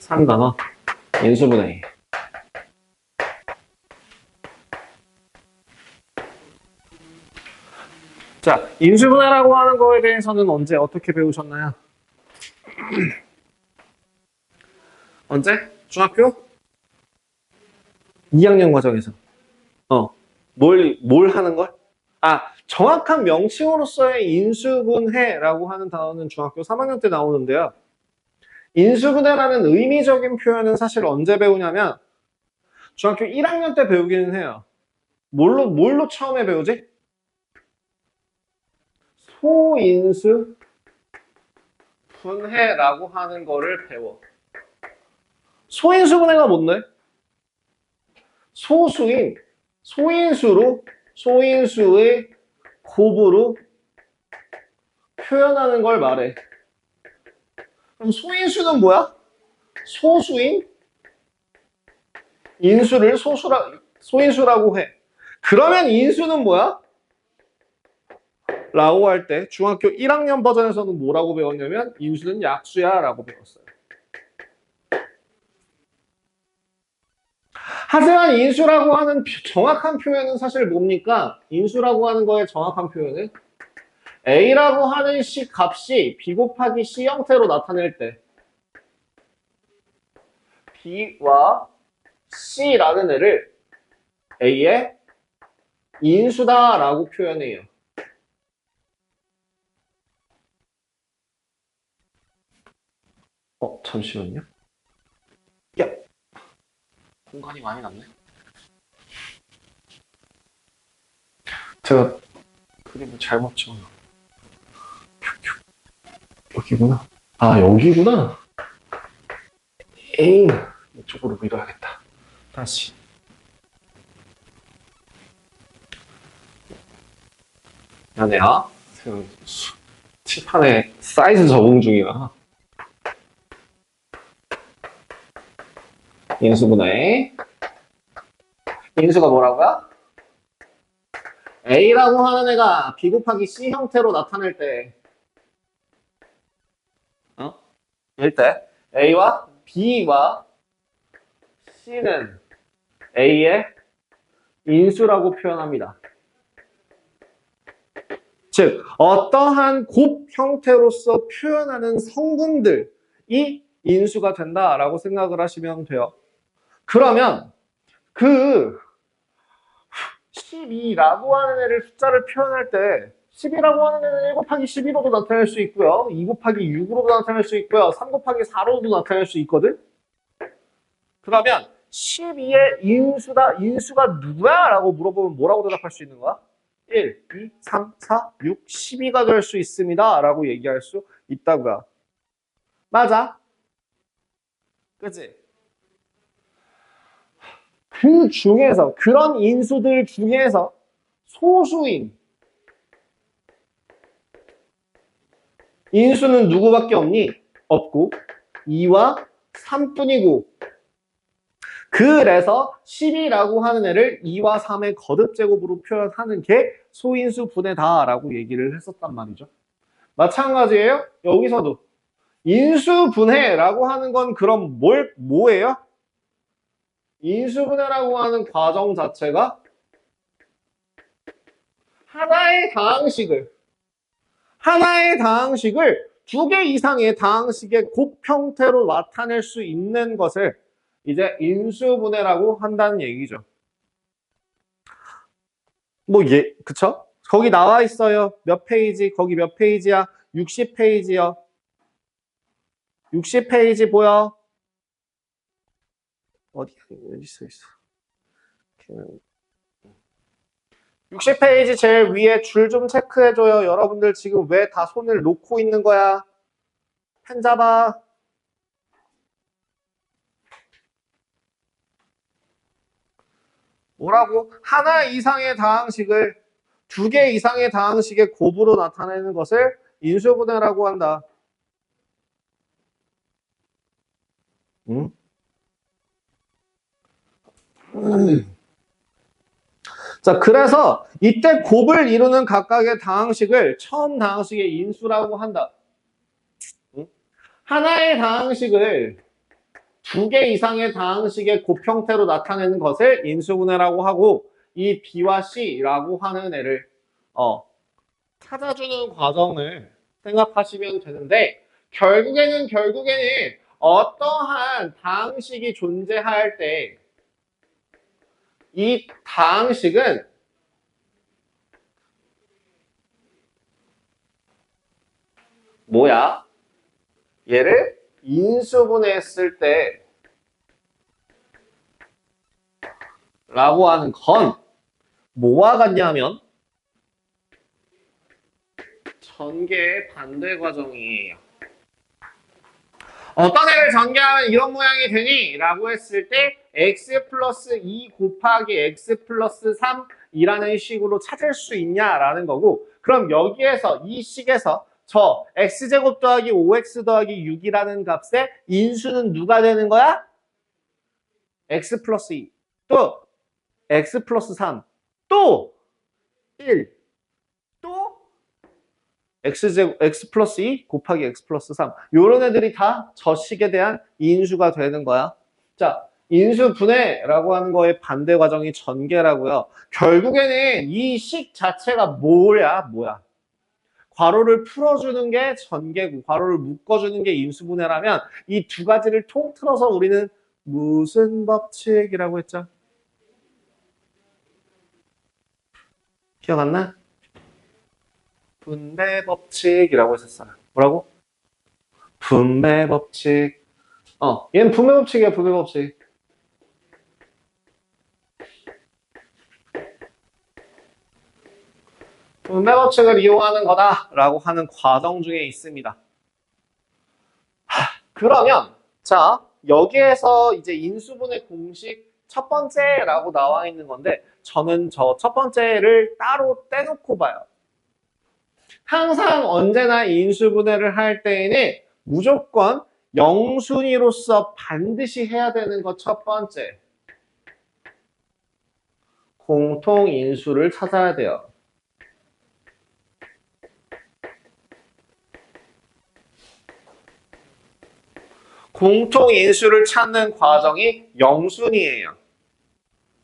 3단원 인수분해. 자, 인수분해라고 하는 거에 대해서는 언제 어떻게 배우셨나요? 언제? 중학교 2학년 과정에서. 뭘 하는 걸? 정확한 명칭으로서의 인수분해라고 하는 단어는 중학교 3학년 때 나오는데요. 인수분해라는 의미적인 표현은 사실 언제 배우냐면 중학교 1학년 때 배우기는 해요. 뭘로 처음에 배우지? 소인수 분해라고 하는 거를 배워. 소인수 분해가 뭔데? 소인수의 곱으로 표현하는 걸 말해. 그럼 소인수는 뭐야? 소수인 인수를 소인수라고 해. 그러면 인수는 뭐야? 라고 할 때 중학교 1학년 버전에서는 뭐라고 배웠냐면 인수는 약수야 라고 배웠어요. 하지만 인수라고 하는 정확한 표현은 사실 뭡니까? 인수라고 하는 거의 정확한 표현은 A라고 하는 식 값이 B 곱하기 C 형태로 나타낼 때 B와 C라는 애를 A의 인수다라고 표현해요. 잠시만요. 야, 공간이 많이 남네. 제가 그림을 잘못 찍어요. 여기구나. 여기구나. 에잉, 이쪽으로 밀어야겠다. 다시. 미안해요. 지금 칠판에 사이즈 적응 중이라. 인수분해. 인수가 뭐라고요? A라고 하는 애가 B 곱하기 C 형태로 나타낼 때 일 때 A와 B와 C는 A의 인수라고 표현합니다. 즉 어떠한 곱 형태로서 표현하는 성분들이 인수가 된다라고 생각을 하시면 돼요. 그러면 그 12라고 하는 애를 숫자를 표현할 때 10이라고 하는 애는 1 곱하기 11로도 나타낼 수 있고요. 2 곱하기 6으로도 나타낼 수 있고요. 3 곱하기 4로도 나타낼 수 있거든. 그러면 12의 인수가 누구야? 라고 물어보면 뭐라고 대답할 수 있는 거야? 1, 2, 3, 4, 6, 12가 될 수 있습니다. 라고 얘기할 수 있다고요. 맞아? 그치? 그 중에서 그런 인수들 중에서 소수인 인수는 누구밖에 없니? 없고 2와 3뿐이고 그래서 10이라고 하는 애를 2와 3의 거듭제곱으로 표현하는 게 소인수 분해다라고 얘기를 했었단 말이죠. 마찬가지예요. 여기서도 인수 분해라고 하는 건 그럼 뭐예요? 인수 분해라고 하는 과정 자체가 하나의 다항식을 2개 이상의 다항식의 곱 형태로 나타낼 수 있는 것을 이제 인수분해라고 한다는 얘기죠. 그쵸? 거기 나와 있어요. 몇 페이지? 거기 몇 페이지야? 60페이지요. 60페이지 보여? 어디 써 있어? 60페이지 제일 위에 줄 좀 체크해줘요. 여러분들 지금 왜 다 손을 놓고 있는 거야? 펜 잡아. 뭐라고? 하나 이상의 다항식을 2개 이상의 다항식의 곱으로 나타내는 것을 인수분해라고 한다. 응? 자, 그래서 이때 곱을 이루는 각각의 다항식을 처음 다항식의 인수라고 한다. 응? 하나의 다항식을 두 개 이상의 다항식의 곱형태로 나타내는 것을 인수분해라고 하고 이 B와 C라고 하는 애를 찾아주는 과정을 생각하시면 되는데 결국에는 어떠한 다항식이 존재할 때 이 다항식은 뭐야? 얘를 인수분해했을 때 라고 하는 건 뭐와 같냐면 전개의 반대 과정이에요. 어떤 애를 전개하면 이런 모양이 되니? 라고 했을 때 x 플러스 2 곱하기 x 플러스 3이라는 식으로 찾을 수 있냐라는 거고 그럼 여기에서 이 식에서 저 x제곱 더하기 5x 더하기 6이라는 값의 인수는 누가 되는 거야? x 플러스 2 또 x 플러스 3 또 1 또 x 플러스 2 곱하기 x 플러스 3 요런 애들이 다 저 식에 대한 인수가 되는 거야. 자, 인수분해라고 하는 거의 반대 과정이 전개라고요. 결국에는 이 식 자체가 뭐야? 괄호를 풀어주는 게 전개고 괄호를 묶어주는 게 인수분해라면 이 두 가지를 통틀어서 우리는 무슨 법칙이라고 했죠? 기억 안 나? 분배 법칙이라고 했었어요. 뭐라고? 분배 법칙. 얘는 분배 법칙이야, 분배 법칙. 분배 법칙을 이용하는 거다라고 하는 과정 중에 있습니다. 그러면 자 여기에서 이제 인수분해 공식 첫 번째라고 나와 있는 건데 저는 저 첫 번째를 따로 떼놓고 봐요. 항상 언제나 인수분해를 할 때에는 무조건 영순위로서 반드시 해야 되는 것 첫 번째. 공통인수를 찾아야 돼요. 공통인수를 찾는 과정이 영순이에요.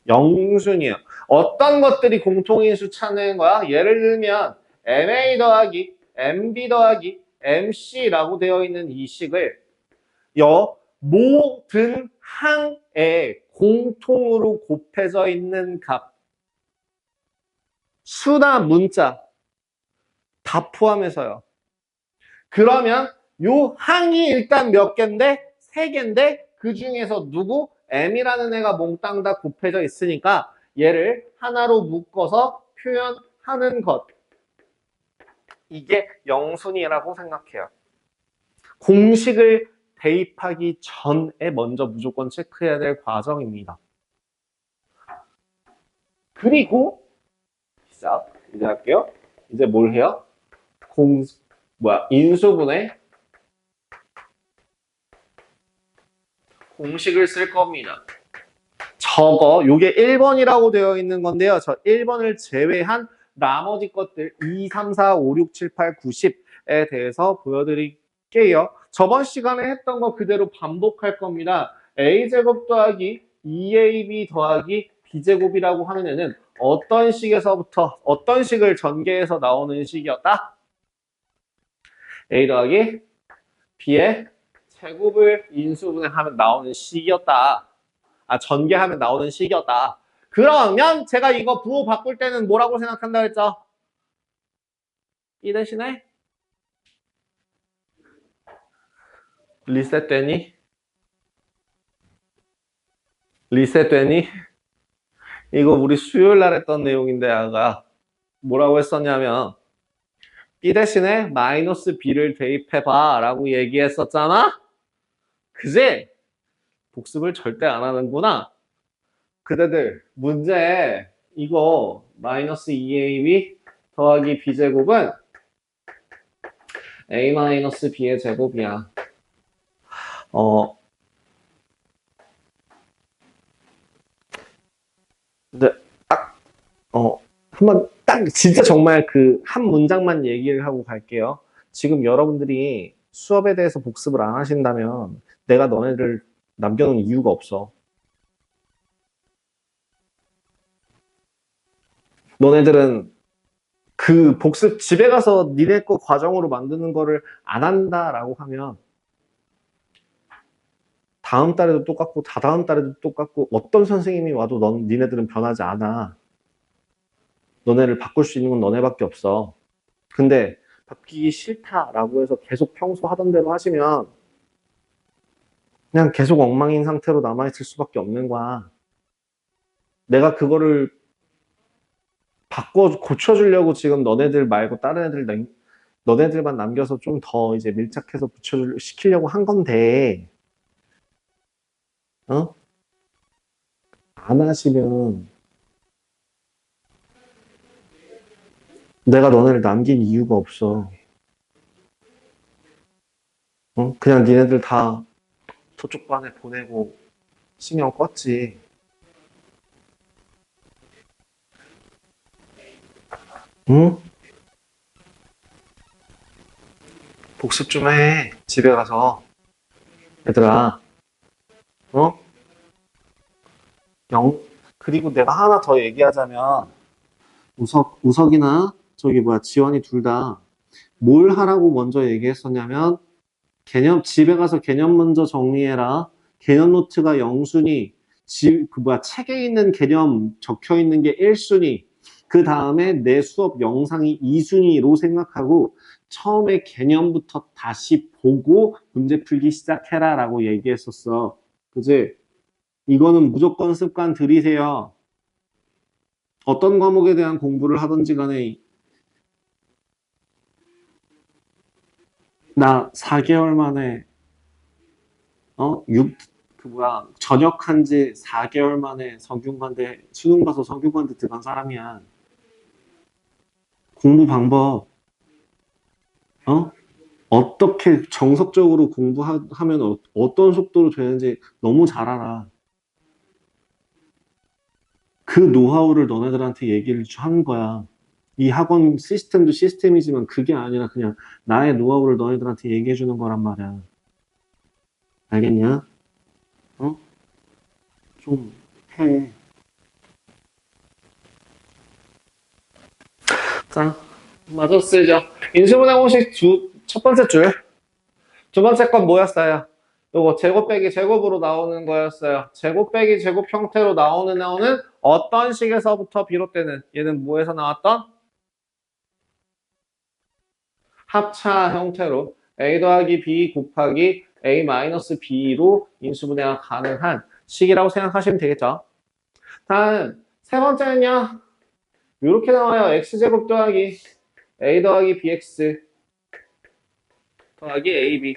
영순이에요. 어떤 것들이 공통인수 찾는 거야? 예를 들면 MA 더하기 MB 더하기 MC라고 되어 있는 이 식을 모든 항에 공통으로 곱해져 있는 값 수나 문자 다 포함해서요. 그러면 요 항이 일단 몇 개인데? 3개인데 그 중에서 누구? M이라는 애가 몽땅 다 곱해져 있으니까 얘를 하나로 묶어서 표현하는 것. 이게 영순이라고 생각해요. 공식을 대입하기 전에 먼저 무조건 체크해야 될 과정입니다. 그리고 시작. 이제 할게요. 이제 뭘 해요? 인수분해 공식을 쓸 겁니다. 요게 1번이라고 되어 있는 건데요. 저 1번을 제외한 나머지 것들 2, 3, 4, 5, 6, 7, 8, 9, 10에 대해서 보여드릴게요. 저번 시간에 했던 거 그대로 반복할 겁니다. a제곱 더하기 2ab 더하기 b제곱이라고 하는 애는 어떤 식에서부터 어떤 식을 전개해서 나오는 식이었다? a 더하기 b의 제곱을 인수분해하면 나오는 식이었다. 전개하면 나오는 식이었다. 그러면 제가 이거 부호 바꿀 때는 뭐라고 생각한다 그랬죠? 이 대신에 리셋되니? 이거 우리 수요일 날 했던 내용인데 아까 뭐라고 했었냐면 B 대신에 마이너스 B를 대입해봐 라고 얘기했었잖아? 그지? 복습을 절대 안 하는구나. 그대들 문제 이거 마이너스 2AB 더하기 B제곱은 A 마이너스 B의 제곱이야. 근데 한번 딱 진짜 정말 그 한 문장만 얘기를 하고 갈게요. 지금 여러분들이 수업에 대해서 복습을 안 하신다면 내가 너네를 남겨놓은 이유가 없어. 너네들은 그 복습 집에 가서 니네 거 과정으로 만드는 거를 안 한다라고 하면 다음 달에도 똑같고 다다음 달에도 똑같고 어떤 선생님이 와도 니네들은 변하지 않아. 너네를 바꿀 수 있는 건 너네밖에 없어. 근데 바뀌기 싫다라고 해서 계속 평소 하던 대로 하시면 그냥 계속 엉망인 상태로 남아있을 수밖에 없는 거야. 내가 그거를 바꿔 고쳐주려고 지금 너네들 말고 다른 너네들만 남겨서 좀 더 이제 밀착해서 시키려고 한 건데, 어? 안 하시면 내가 너네를 남긴 이유가 없어. 어? 그냥 니네들 다 저쪽 반에 보내고 신경 껐지. 응? 복습 좀 해. 집에 가서. 얘들아, 어? 그리고 내가 하나 더 얘기하자면, 우석이나 저기 뭐야, 지원이 둘 다 뭘 하라고 먼저 얘기했었냐면, 집에 가서 개념 먼저 정리해라. 개념 노트가 0순위, 책에 있는 개념 적혀 있는 게 1순위, 그 다음에 내 수업 영상이 2순위로 생각하고, 처음에 개념부터 다시 보고 문제 풀기 시작해라 라고 얘기했었어. 그지? 이거는 무조건 습관 들이세요. 어떤 과목에 대한 공부를 하든지 간에 나 4개월 만에 전역한 지 4개월 만에 성균관대 수능 봐서 성균관대 들어간 사람이야. 공부 방법 어떻게 정석적으로 공부하면 어떤 속도로 되는지 너무 잘 알아. 그 노하우를 너네들한테 얘기를 하는 거야. 이 학원 시스템도 시스템이지만 그게 아니라 그냥 나의 노하우를 너희들한테 얘기해 주는 거란 말이야. 알겠냐? 어? 좀 해. 자, 마저 쓰죠. 인수분해 공식 첫 번째 줄. 두 번째 건 뭐였어요? 요거 제곱 빼기 제곱으로 나오는 거였어요. 제곱 빼기 제곱 형태로 나오는 어떤 식에서부터 비롯되는 얘는 뭐에서 나왔던? 합차 형태로 a 더하기 b 곱하기 a 마이너스 b로 인수분해가 가능한 식이라고 생각하시면 되겠죠. 다음 세 번째는요. 이렇게 나와요. x제곱 더하기 a 더하기 bx 더하기 ab.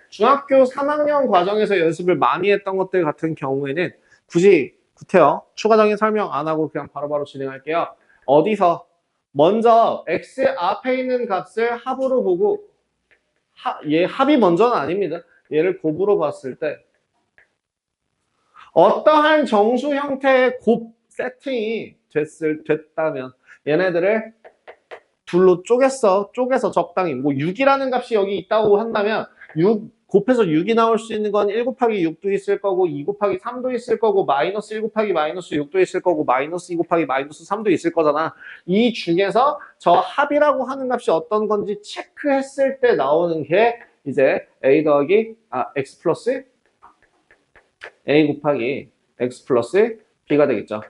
중학교 3학년 과정에서 연습을 많이 했던 것들 같은 경우에는 굳이 구태여 추가적인 설명 안 하고 그냥 바로바로 진행할게요. 어디서 먼저 x 앞에 있는 값을 합으로 보고 얘 합이 먼저는 아닙니다. 얘를 곱으로 봤을 때 어떠한 정수 형태의 곱 세팅이 됐다면 얘네들을 둘로 쪼개서 적당히 뭐 6이라는 값이 여기 있다고 한다면 6 곱해서 6이 나올 수 있는 건 1 곱하기 6도 있을 거고 2 곱하기 3도 있을 거고 마이너스 1 곱하기 마이너스 6도 있을 거고 마이너스 2 곱하기 마이너스 3도 있을 거잖아. 이 중에서 저 합이라고 하는 값이 어떤 건지 체크했을 때 나오는 게 이제 a 더하기 x 플러스 a 곱하기 x 플러스 b가 되겠죠.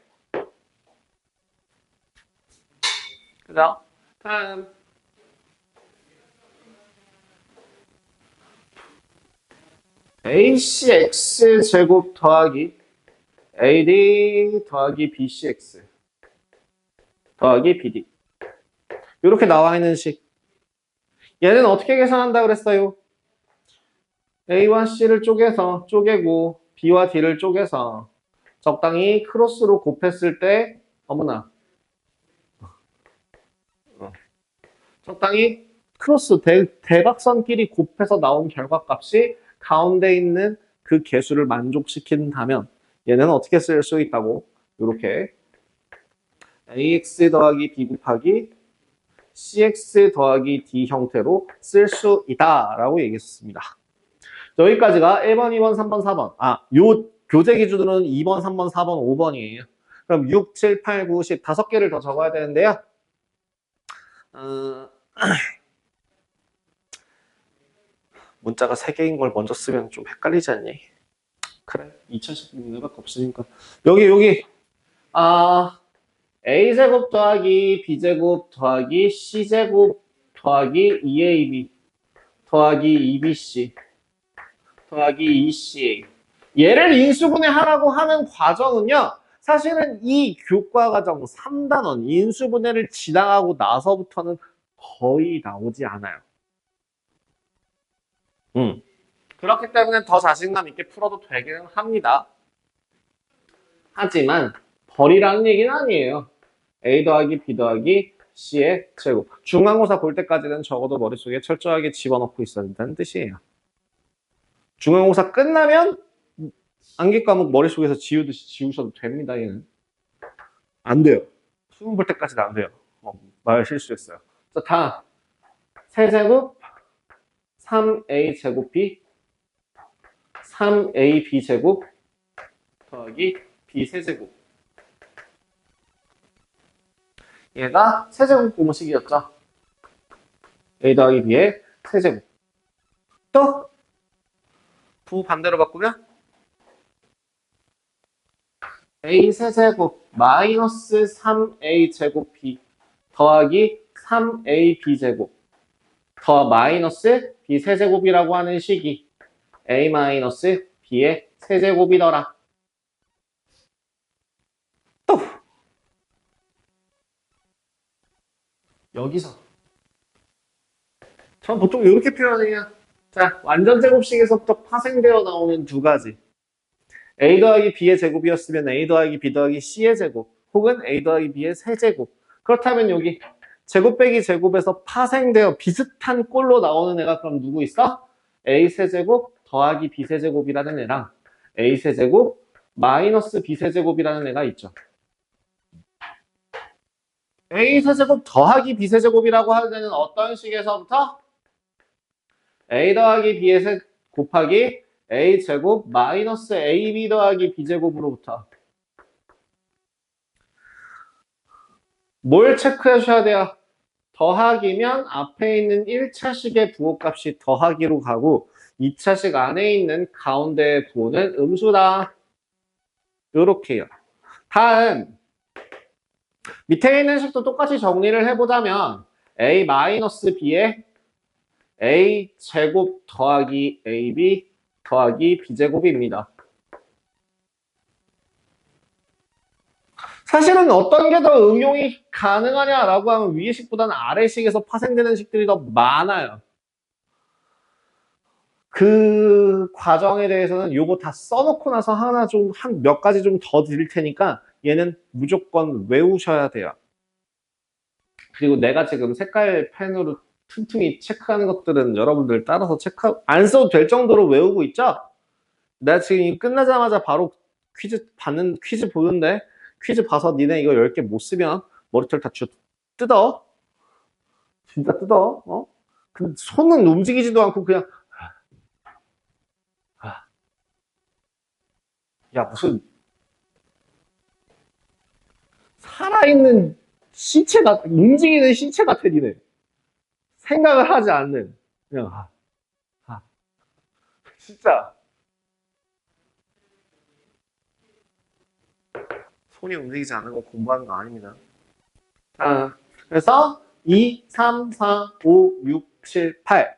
그죠? 다음 acx 제곱 더하기 ad 더하기 bcx 더하기 bd 이렇게 나와 있는 식. 얘는 어떻게 계산한다 그랬어요? a와 c를 쪼개고 b와 d를 쪼개서 적당히 크로스로 곱했을 때 어머나 적당히 크로스 대각선끼리 곱해서 나온 결과값이 가운데 있는 그 개수를 만족시킨다면 얘는 어떻게 쓸 수 있다고? 이렇게 ax 더하기 b 곱하기 cx 더하기 d 형태로 쓸 수 있다라고 얘기했습니다. 여기까지가 1번, 2번, 3번, 4번. 요 교재 기준으로는 2번, 3번, 4번, 5번이에요. 그럼 6, 7, 8, 9, 10 다섯 개를 더 적어야 되는데요. 어, 문자가 3개인 걸 먼저 쓰면 좀 헷갈리지 않니? 그래, 2차식 문제밖에 없으니까. 여기. A제곱 더하기 B제곱 더하기 C제곱 더하기 2AB 더하기 2BC 더하기 2CA. 얘를 인수분해하라고 하는 과정은요. 사실은 이 교과 과정 3단원 인수분해를 지나가고 나서부터는 거의 나오지 않아요. 그렇기 때문에 더 자신감 있게 풀어도 되기는 합니다. 하지만 버리라는 얘기는 아니에요. A 더하기 B 더하기 C의 제곱. 중간고사 볼 때까지는 적어도 머릿속에 철저하게 집어넣고 있어야 된다는 뜻이에요. 중간고사 끝나면 암기 과목 머릿속에서 지우듯이 지우셔도 됩니다. 얘는. 안 돼요. 수능 볼 때까지는 안 돼요. 말 실수했어요. 자, 다음. 세제곱 3A 제곱이 3AB 제곱 더하기 B 세제곱. 얘가 세제곱 공식이었죠. A 더하기 B의 세제곱. 또 부 반대로 바꾸면 A 세제곱 마이너스 3A 제곱 B 더하기 3AB 제곱 더 마이너스 B 세제곱이라고 하는 식이 A 마이너스 B의 세제곱이더라. 또 여기서 전 보통 이렇게 표현해요. 자, 완전 제곱식에서부터 파생되어 나오는 두 가지. A 더하기 B의 제곱이었으면 A 더하기 B 더하기 C의 제곱 혹은 A 더하기 B의 세제곱. 그렇다면 여기 제곱 빼기 제곱에서 파생되어 비슷한 꼴로 나오는 애가 그럼 누구 있어? A 세제곱 더하기 B 세제곱이라는 애랑 A 세제곱 마이너스 B 세제곱이라는 애가 있죠. A 세제곱 더하기 B 세제곱이라고 하는 애는 어떤 식에서부터? A 더하기 B의 세 곱하기 A 제곱 마이너스 AB 더하기 B 제곱으로부터 뭘 체크해 주셔야 돼요? 더하기면 앞에 있는 1차식의 부호값이 더하기로 가고 2차식 안에 있는 가운데의 부호는 음수다. 요렇게요. 다음 밑에 있는 식도 똑같이 정리를 해보자면 A 마이너스 B의 A 제곱 더하기 AB 더하기 B 제곱입니다. 사실은 어떤 게 더 응용이 가능하냐라고 하면 위의 식보다는 아래 식에서 파생되는 식들이 더 많아요. 그 과정에 대해서는 요거 다 써놓고 나서 하나 좀 한 몇 가지 좀 더 드릴 테니까 얘는 무조건 외우셔야 돼요. 그리고 내가 지금 색깔 펜으로 틈틈이 체크하는 것들은 여러분들 따라서 체크 안 써도 될 정도로 외우고 있죠? 내가 지금 끝나자마자 바로 퀴즈 보는데 퀴즈 봐서 니네 이거 10개 못 쓰면 머리털 다 뜯어. 진짜 뜯어. 근데 손은 움직이지도 않고 그냥 야 무슨 살아있는 시체 같 움직이는 시체 같아 니네. 생각을 하지 않는 그냥 진짜 손이 움직이지 않는 거 공부하는 거 아닙니다. 그래서 2, 3, 4, 5, 6, 7, 8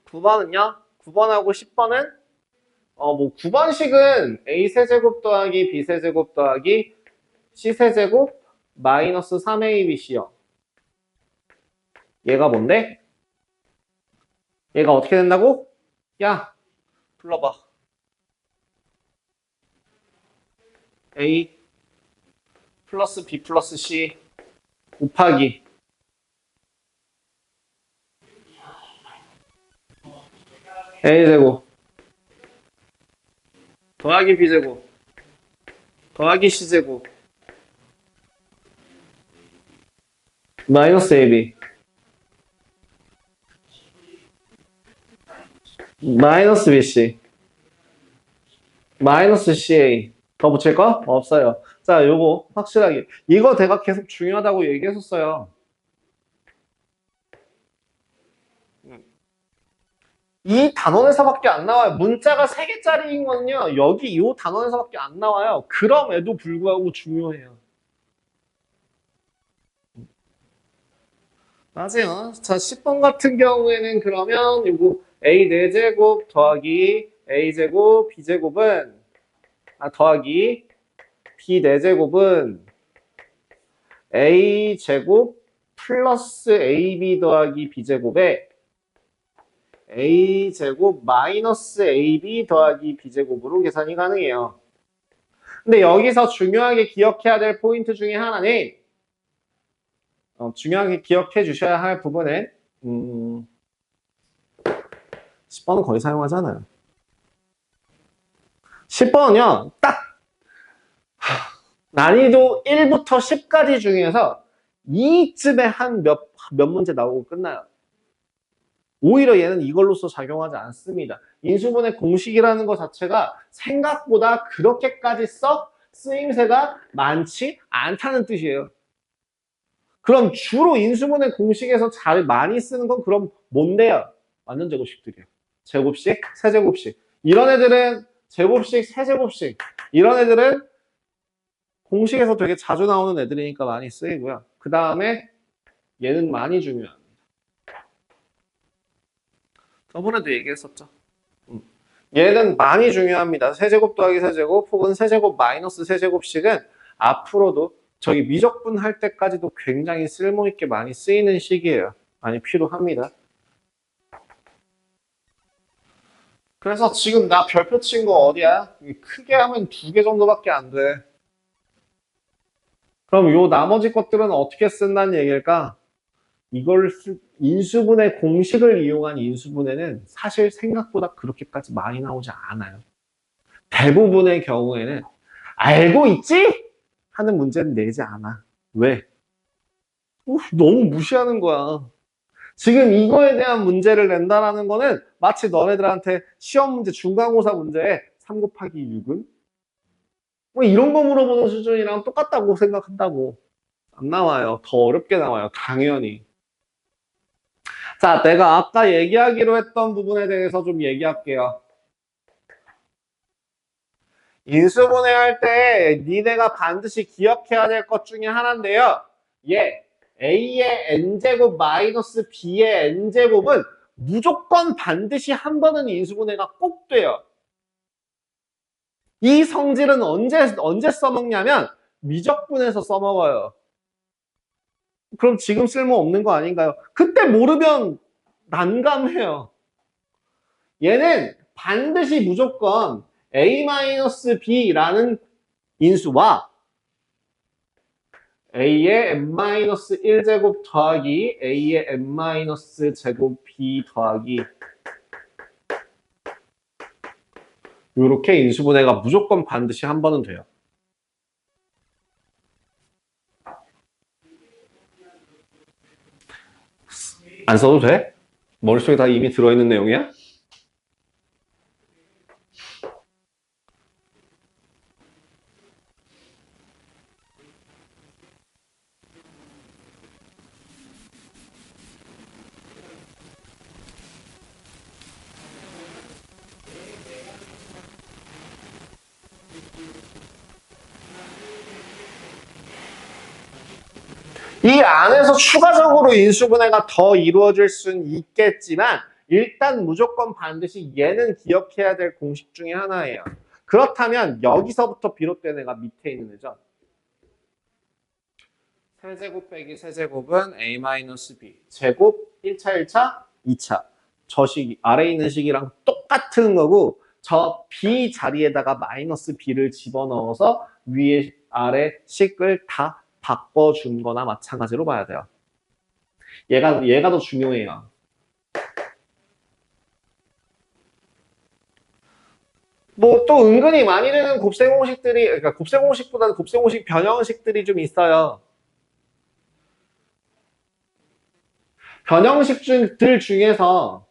9번은요 9번하고 10번은 뭐 9번식은 A 세제곱 더하기 B 세제곱 더하기 C 세제곱 마이너스 3ABC요. 얘가 뭔데? 얘가 어떻게 된다고? 야, 불러봐. A 플러스 B 플러스 C 곱하기 A제곱 더하기 B제곱 더하기 C제곱 마이너스 AB 마이너스 BC. 마이너스 CA. 더 붙일 거? 없어요. 자, 요거 확실하게. 이거 내가 계속 중요하다고 얘기했었어요. 이 단원에서밖에 안 나와요. 문자가 3개짜리인 거는요. 여기 이 단원에서밖에 안 나와요. 그럼에도 불구하고 중요해요. 맞아요. 자, 10번 같은 경우에는 그러면 요거 A 4제곱 더하기 A제곱 B제곱은 더하기 B 4제곱은 A제곱 플러스 AB 더하기 B제곱에 A제곱 마이너스 AB 더하기 B제곱으로 계산이 가능해요. 근데 여기서 중요하게 기억해야 될 포인트 중에 하나는 중요하게 기억해 주셔야 할 부분은 10번은 거의 사용하잖아요. 10번은요. 딱 난이도 1부터 10까지 중에서 이쯤에 한 몇 문제 나오고 끝나요. 오히려 얘는 이걸로써 작용하지 않습니다. 인수분해 공식이라는 것 자체가 생각보다 그렇게까지 썩 쓰임새가 많지 않다는 뜻이에요. 그럼 주로 인수분해 공식에서 잘 많이 쓰는 건 그럼 뭔데요? 완전 제곱식들이에요. 제곱식, 세제곱식. 이런 애들은 제곱식, 세제곱식. 이런 애들은 공식에서 되게 자주 나오는 애들이니까 많이 쓰이고요. 그 다음에 얘는 많이 중요합니다. 저번에도 얘기했었죠. 얘는 많이 중요합니다. 세제곱 더하기 세제곱 혹은 세제곱 마이너스 세제곱식은 앞으로도 저기 미적분 할 때까지도 굉장히 쓸모있게 많이 쓰이는 식이에요. 많이 필요합니다. 그래서 지금 나 별표 친 거 어디야? 크게 하면 2개 정도밖에 안 돼. 그럼 요 나머지 것들은 어떻게 쓴다는 얘기일까? 이걸 인수분해 공식을 이용한 인수분해는 사실 생각보다 그렇게까지 많이 나오지 않아요. 대부분의 경우에는 알고 있지? 하는 문제는 내지 않아. 왜? 너무 무시하는 거야. 지금 이거에 대한 문제를 낸다라는 거는 마치 너네들한테 시험 문제, 중간고사 문제에 3 곱하기 6은? 뭐 이런 거 물어보는 수준이랑 똑같다고 생각한다고. 안 나와요. 더 어렵게 나와요. 당연히. 자, 내가 아까 얘기하기로 했던 부분에 대해서 좀 얘기할게요. 인수분해할 때 니네가 반드시 기억해야 될 것 중에 하나인데요. A의 n제곱 마이너스 B의 n제곱은 무조건 반드시 한 번은 인수분해가 꼭 돼요. 이 성질은 언제 써먹냐면 미적분해서 써먹어요. 그럼 지금 쓸모없는 거 아닌가요? 그때 모르면 난감해요. 얘는 반드시 무조건 A-B라는 인수와 A의 n-1제곱 더하기 A의 n-제곱 B 더하기 이렇게 인수분해가 무조건 반드시 한 번은 돼요. 안 써도 돼? 머릿속에 다 이미 들어있는 내용이야? 이 안에서 추가적으로 인수분해가 더 이루어질 수는 있겠지만 일단 무조건 반드시 얘는 기억해야 될 공식 중에 하나예요. 그렇다면 여기서부터 비롯된 애가 밑에 있는 애죠. 세제곱 빼기 세제곱은 A-B 제곱 1차 1차 2차 저 식 아래에 있는 식이랑 똑같은 거고 저 B 자리에다가 마이너스 B를 집어넣어서 위에 아래 식을 다 바꿔준 거나 마찬가지로 봐야 돼요. 얘가 더 중요해요. 뭐 또 은근히 많이 되는 곱셈공식들이 그러니까 곱셈공식보다는 곱셈공식 변형식들이 좀 있어요. 변형식들 중에서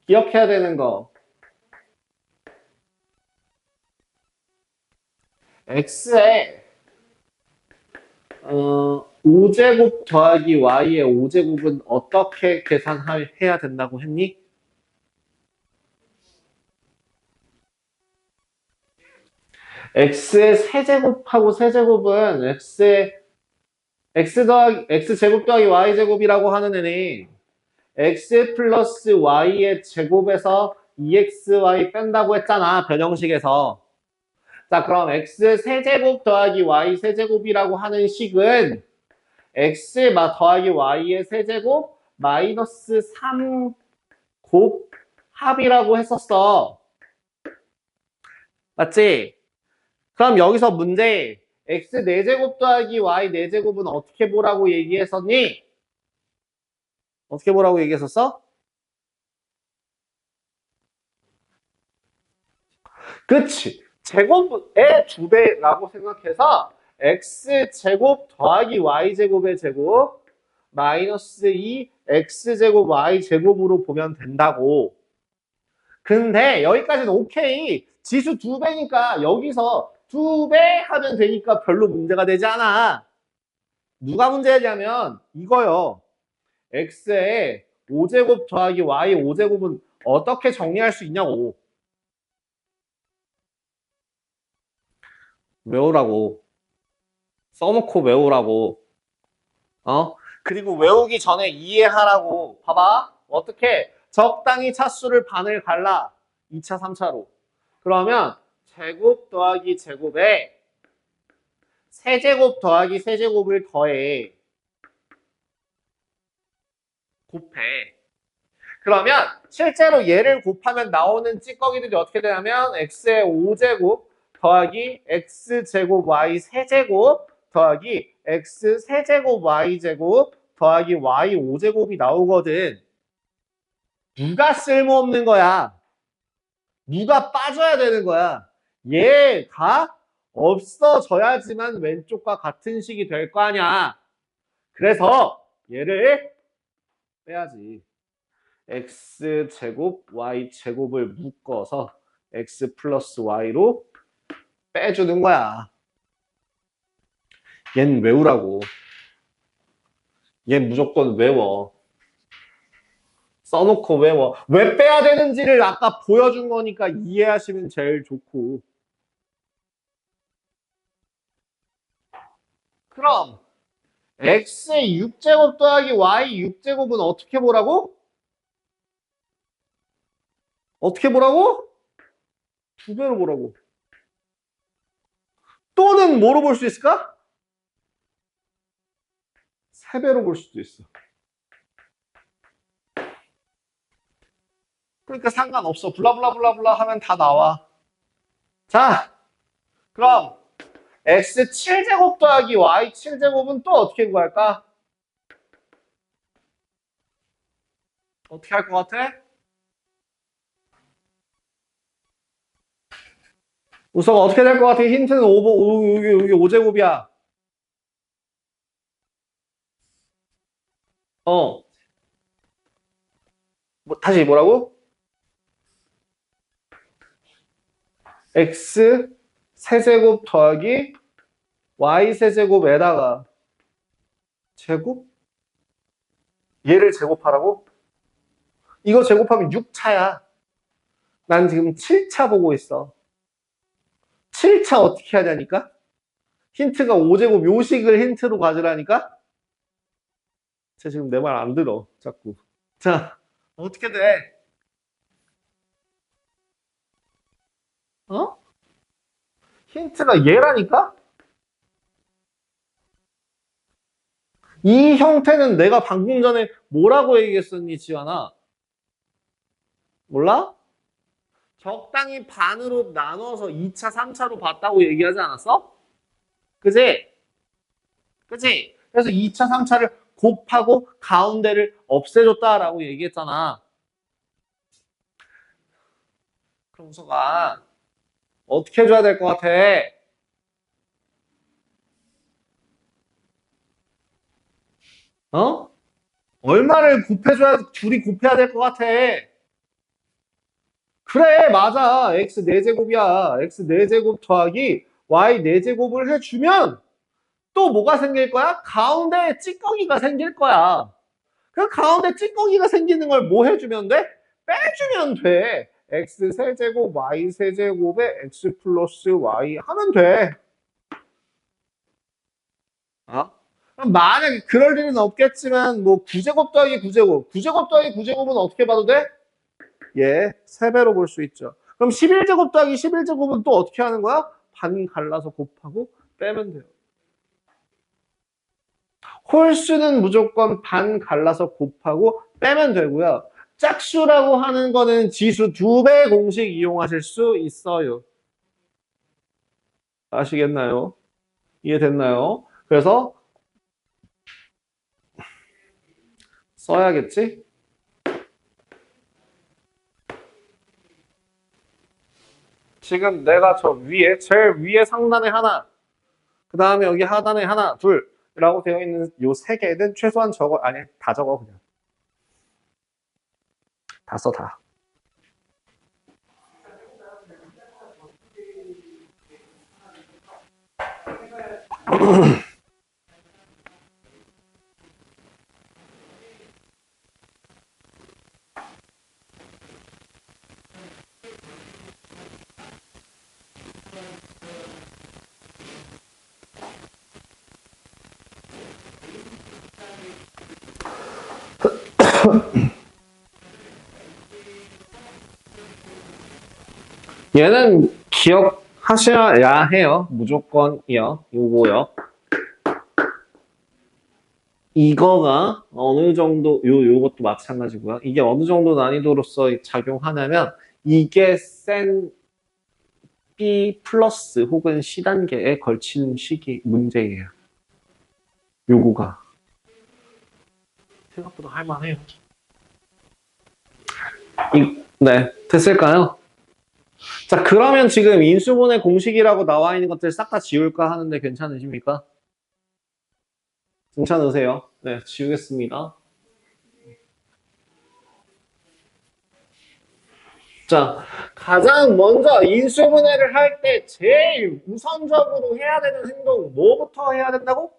기억해야 되는 거. x에 5제곱 더하기 y의 5제곱은 어떻게 계산해야 된다고 했니? x의 세제곱하고 세제곱은 x제곱 더하기 y제곱이라고 하는 애는 x 플러스 y의 제곱에서 2xy 뺀다고 했잖아. 변형식에서. 자, 그럼 x 세제곱 더하기 y 세제곱이라고 하는 식은 x 더하기 y의 세제곱 마이너스 3 곱합이라고 했었어. 맞지? 그럼 여기서 문제 x 4제곱 더하기 y 4제곱은 어떻게 보라고 얘기했었니? 어떻게 보라고 얘기했었어? 그치. 제곱의 2배라고 생각해서 x제곱 더하기 y제곱의 제곱 마이너스 2 x제곱 y제곱으로 보면 된다고. 근데 여기까지는 오케이. 지수 2배니까 여기서 2배 하면 되니까 별로 문제가 되지 않아. 누가 문제냐면 이거요. x에 5제곱 더하기 y 5제곱은 어떻게 정리할 수 있냐고. 외우라고. 써놓고 외우라고. 그리고 외우기 전에 이해하라고. 봐봐. 어떻게? 적당히 차수를 반을 갈라. 2차, 3차로. 그러면 제곱 더하기 제곱에 세제곱 더하기 세제곱을 더해. 곱해. 그러면 실제로 얘를 곱하면 나오는 찌꺼기들이 어떻게 되냐면 x의 5제곱 더하기 x제곱 y 세제곱 더하기 x 세제곱 y제곱 더하기 y 5제곱이 나오거든. 누가 쓸모없는 거야? 누가 빠져야 되는 거야? 얘가 없어져야지만 왼쪽과 같은 식이 될 거 아니야. 그래서 얘를 빼야지. x제곱 y제곱을 묶어서 x 플러스 y로 빼주는 거야. 얜 외우라고. 얜 무조건 외워. 써놓고 외워. 왜 빼야 되는지를 아까 보여준 거니까 이해하시면 제일 좋고. 그럼 x의 6제곱 더하기 y 6제곱은 어떻게 보라고? 어떻게 보라고? 2배로 보라고. 또는 뭐로 볼 수 있을까? 3배로 볼 수도 있어. 그러니까 상관없어. 블라블라블라블라 하면 다 나와. 자, 그럼 x 7제곱 더하기 y 7제곱은 또 어떻게 구할까? 어떻게 할 것 같아? 우선 어떻게 될 것 같아? 힌트는 여기 5제곱이야. 다시 뭐라고? x 세제곱 더하기 y 세제곱에다가 제곱? 얘를 제곱하라고? 이거 제곱하면 6차야. 난 지금 7차 보고 있어. 7차 어떻게 하냐니까? 힌트가 5제곱 요식을 힌트로 가지라니까? 쟤 지금 내 말 안 들어. 자꾸. 자, 어떻게 돼? 어? 힌트가 얘라니까? 이 형태는 내가 방금 전에 뭐라고 얘기했었니, 지환아? 몰라? 적당히 반으로 나눠서 2차, 3차로 봤다고 얘기하지 않았어? 그지? 그지? 그래서 2차, 3차를 곱하고 가운데를 없애줬다라고 얘기했잖아. 그럼 우서가 어떻게 해줘야 될 것 같아? 어? 얼마를 곱해줘야, 둘이 곱해야 될 것 같아? 그래, 맞아. x 4제곱이야. x 4제곱 더하기 y 4제곱을 해주면 또 뭐가 생길 거야? 가운데에 찌꺼기가 생길 거야. 그 가운데 찌꺼기가 생기는 걸 뭐 해주면 돼? 빼주면 돼. x 세제곱 y 세제곱에 x 플러스 y 하면 돼. 어? 그럼 만약에 그럴 일은 없겠지만 뭐 9제곱 더하기 9제곱 9제곱 더하기 9제곱은 어떻게 봐도 돼? 예, 3배로 볼 수 있죠. 그럼 11제곱 더하기 11제곱은 또 어떻게 하는 거야? 반 갈라서 곱하고 빼면 돼요. 홀수는 무조건 반 갈라서 곱하고 빼면 되고요. 짝수라고 하는 거는 지수 2배 공식 이용하실 수 있어요. 아시겠나요? 이해됐나요? 그래서 써야겠지? 지금 내가 저 위에, 제일 위에 상단에 하나, 그 다음에 여기 하단에 하나, 둘, 라고 되어 있는 요 세 개는 최소한 적어, 아니, 다 적어, 그냥. 다 써, 다. 얘는 기억하셔야 해요. 무조건이요. 요거요. 이거가 어느 정도, 요것도 마찬가지고요. 이게 어느 정도 난이도로서 작용하냐면, 이게 센 B 플러스 혹은 C 단계에 걸치는 시기 문제예요. 요거가. 생각보다 할만해요. 네, 됐을까요? 자, 그러면 지금 인수분해 공식이라고 나와 있는 것들 싹 다 지울까 하는데 괜찮으십니까? 괜찮으세요? 네, 지우겠습니다. 자, 가장 먼저 인수분해를 할 때 제일 우선적으로 해야 되는 행동 뭐부터 해야 된다고?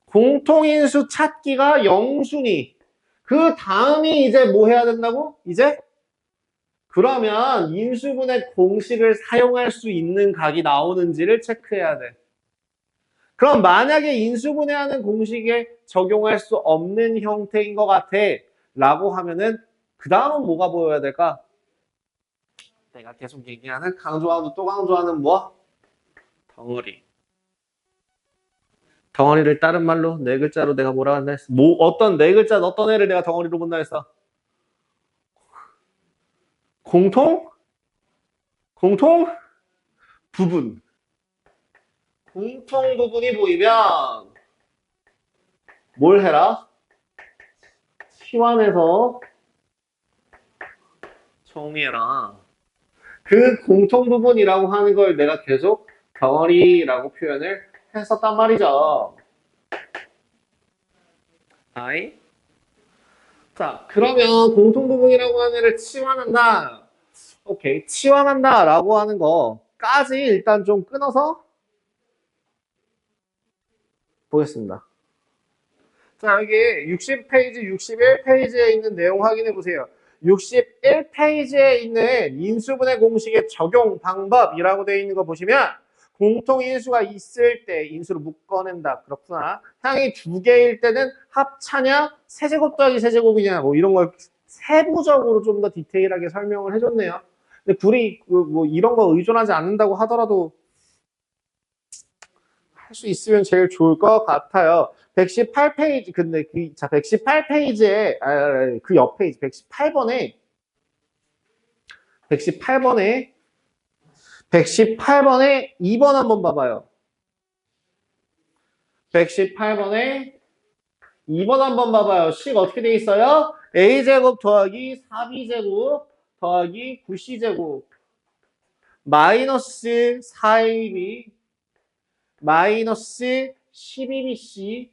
공통인수 찾기가 0순위. 그 다음이 이제 뭐 해야 된다고? 이제? 그러면 인수분해 공식을 사용할 수 있는 각이 나오는지를 체크해야 돼. 그럼 만약에 인수분해하는 공식에 적용할 수 없는 형태인 것 같아 라고 하면은 그 다음은 뭐가 보여야 될까? 내가 계속 얘기하는 강조하고 또 강조하는 뭐? 덩어리. 덩어리를 다른 말로 네 글자로 내가 뭐라 한다 했어? 뭐 어떤 네 글자 어떤 애를 내가 덩어리로 본다 했어? 공통? 공통? 부분. 공통 부분이 보이면 뭘 해라? 치환해서 정리해라. 그 공통 부분이라고 하는 걸 내가 계속 덩어리라고 표현을 했었단 말이죠. 아이? 자, 그러면 공통 부분이라고 하는 애를 치환한다. 오케이. 치환한다 라고 하는 거까지 일단 좀 끊어서 보겠습니다. 자, 여기 60페이지, 61페이지에 있는 내용 확인해 보세요. 61페이지에 있는 인수분해 공식의 적용 방법이라고 되어 있는 거 보시면 공통인수가 있을 때 인수를 묶어낸다. 그렇구나. 항이 두 개일 때는 합차냐, 세제곱 더하기 세제곱이냐, 뭐 이런 걸 세부적으로 좀 더 디테일하게 설명을 해줬네요. 근데 굳이 뭐 이런 거 의존하지 않는다고 하더라도 할 수 있으면 제일 좋을 것 같아요. 118페이지, 근데 자, 118페이지에, 그 옆 페이지, 118번에, 118번에, 118번에 2번 한번 봐봐요. 118번에 2번 한번 봐봐요. 식 어떻게 돼 있어요? a제곱 더하기 4b제곱 더하기 9c제곱 마이너스 4ab 마이너스 12bc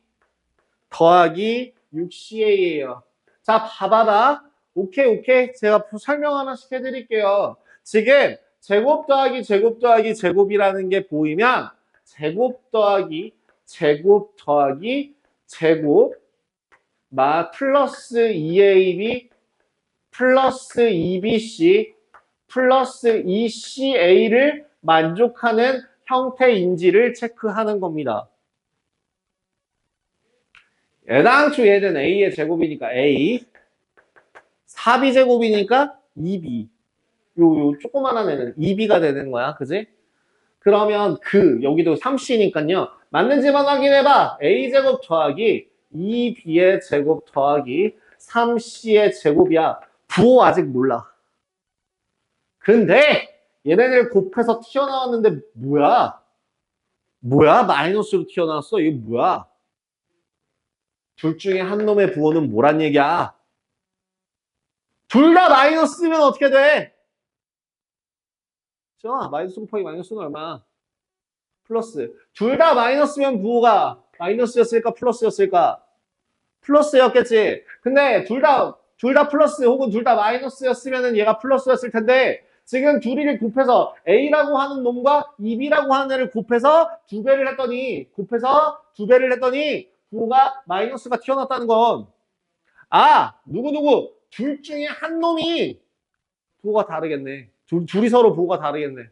더하기 6CA예요. 자, 봐봐봐. 오케이. 제가 설명 하나씩 해드릴게요. 지금 제곱 더하기 제곱 더하기 제곱이라는 게 보이면 제곱 더하기 제곱 더하기 제곱 플러스 2ab 플러스 2bc 플러스 2ca를 만족하는 형태인지를 체크하는 겁니다. 애당초 얘는 a의 제곱이니까 a 4b 제곱이니까 2b 요 조그만한 애는 2b가 되는 거야. 그지? 그러면 여기도 3c니까요. 맞는지만 확인해봐. a제곱 더하기 2b의 제곱 더하기 3c의 제곱이야. 부호 아직 몰라. 근데 얘네들 곱해서 튀어나왔는데 뭐야? 마이너스로 튀어나왔어? 이게 뭐야? 둘 중에 한 놈의 부호는 뭐란 얘기야? 둘 다 마이너스면 어떻게 돼? 자, 마이너스 곱하기 마이너스는 얼마야? 플러스. 둘 다 마이너스면 부호가 마이너스였을까? 플러스였을까? 플러스였겠지. 근데 둘 다 플러스 혹은 둘 다 마이너스였으면 얘가 플러스였을 텐데 지금 둘이를 곱해서 A라고 하는 놈과 2B라고 하는 애를 곱해서 두 배를 했더니 부호가 마이너스가 튀어나왔다는 건 누구 둘 중에 한 놈이 부호가 다르겠네. 둘이 서로 부호가 다르겠네.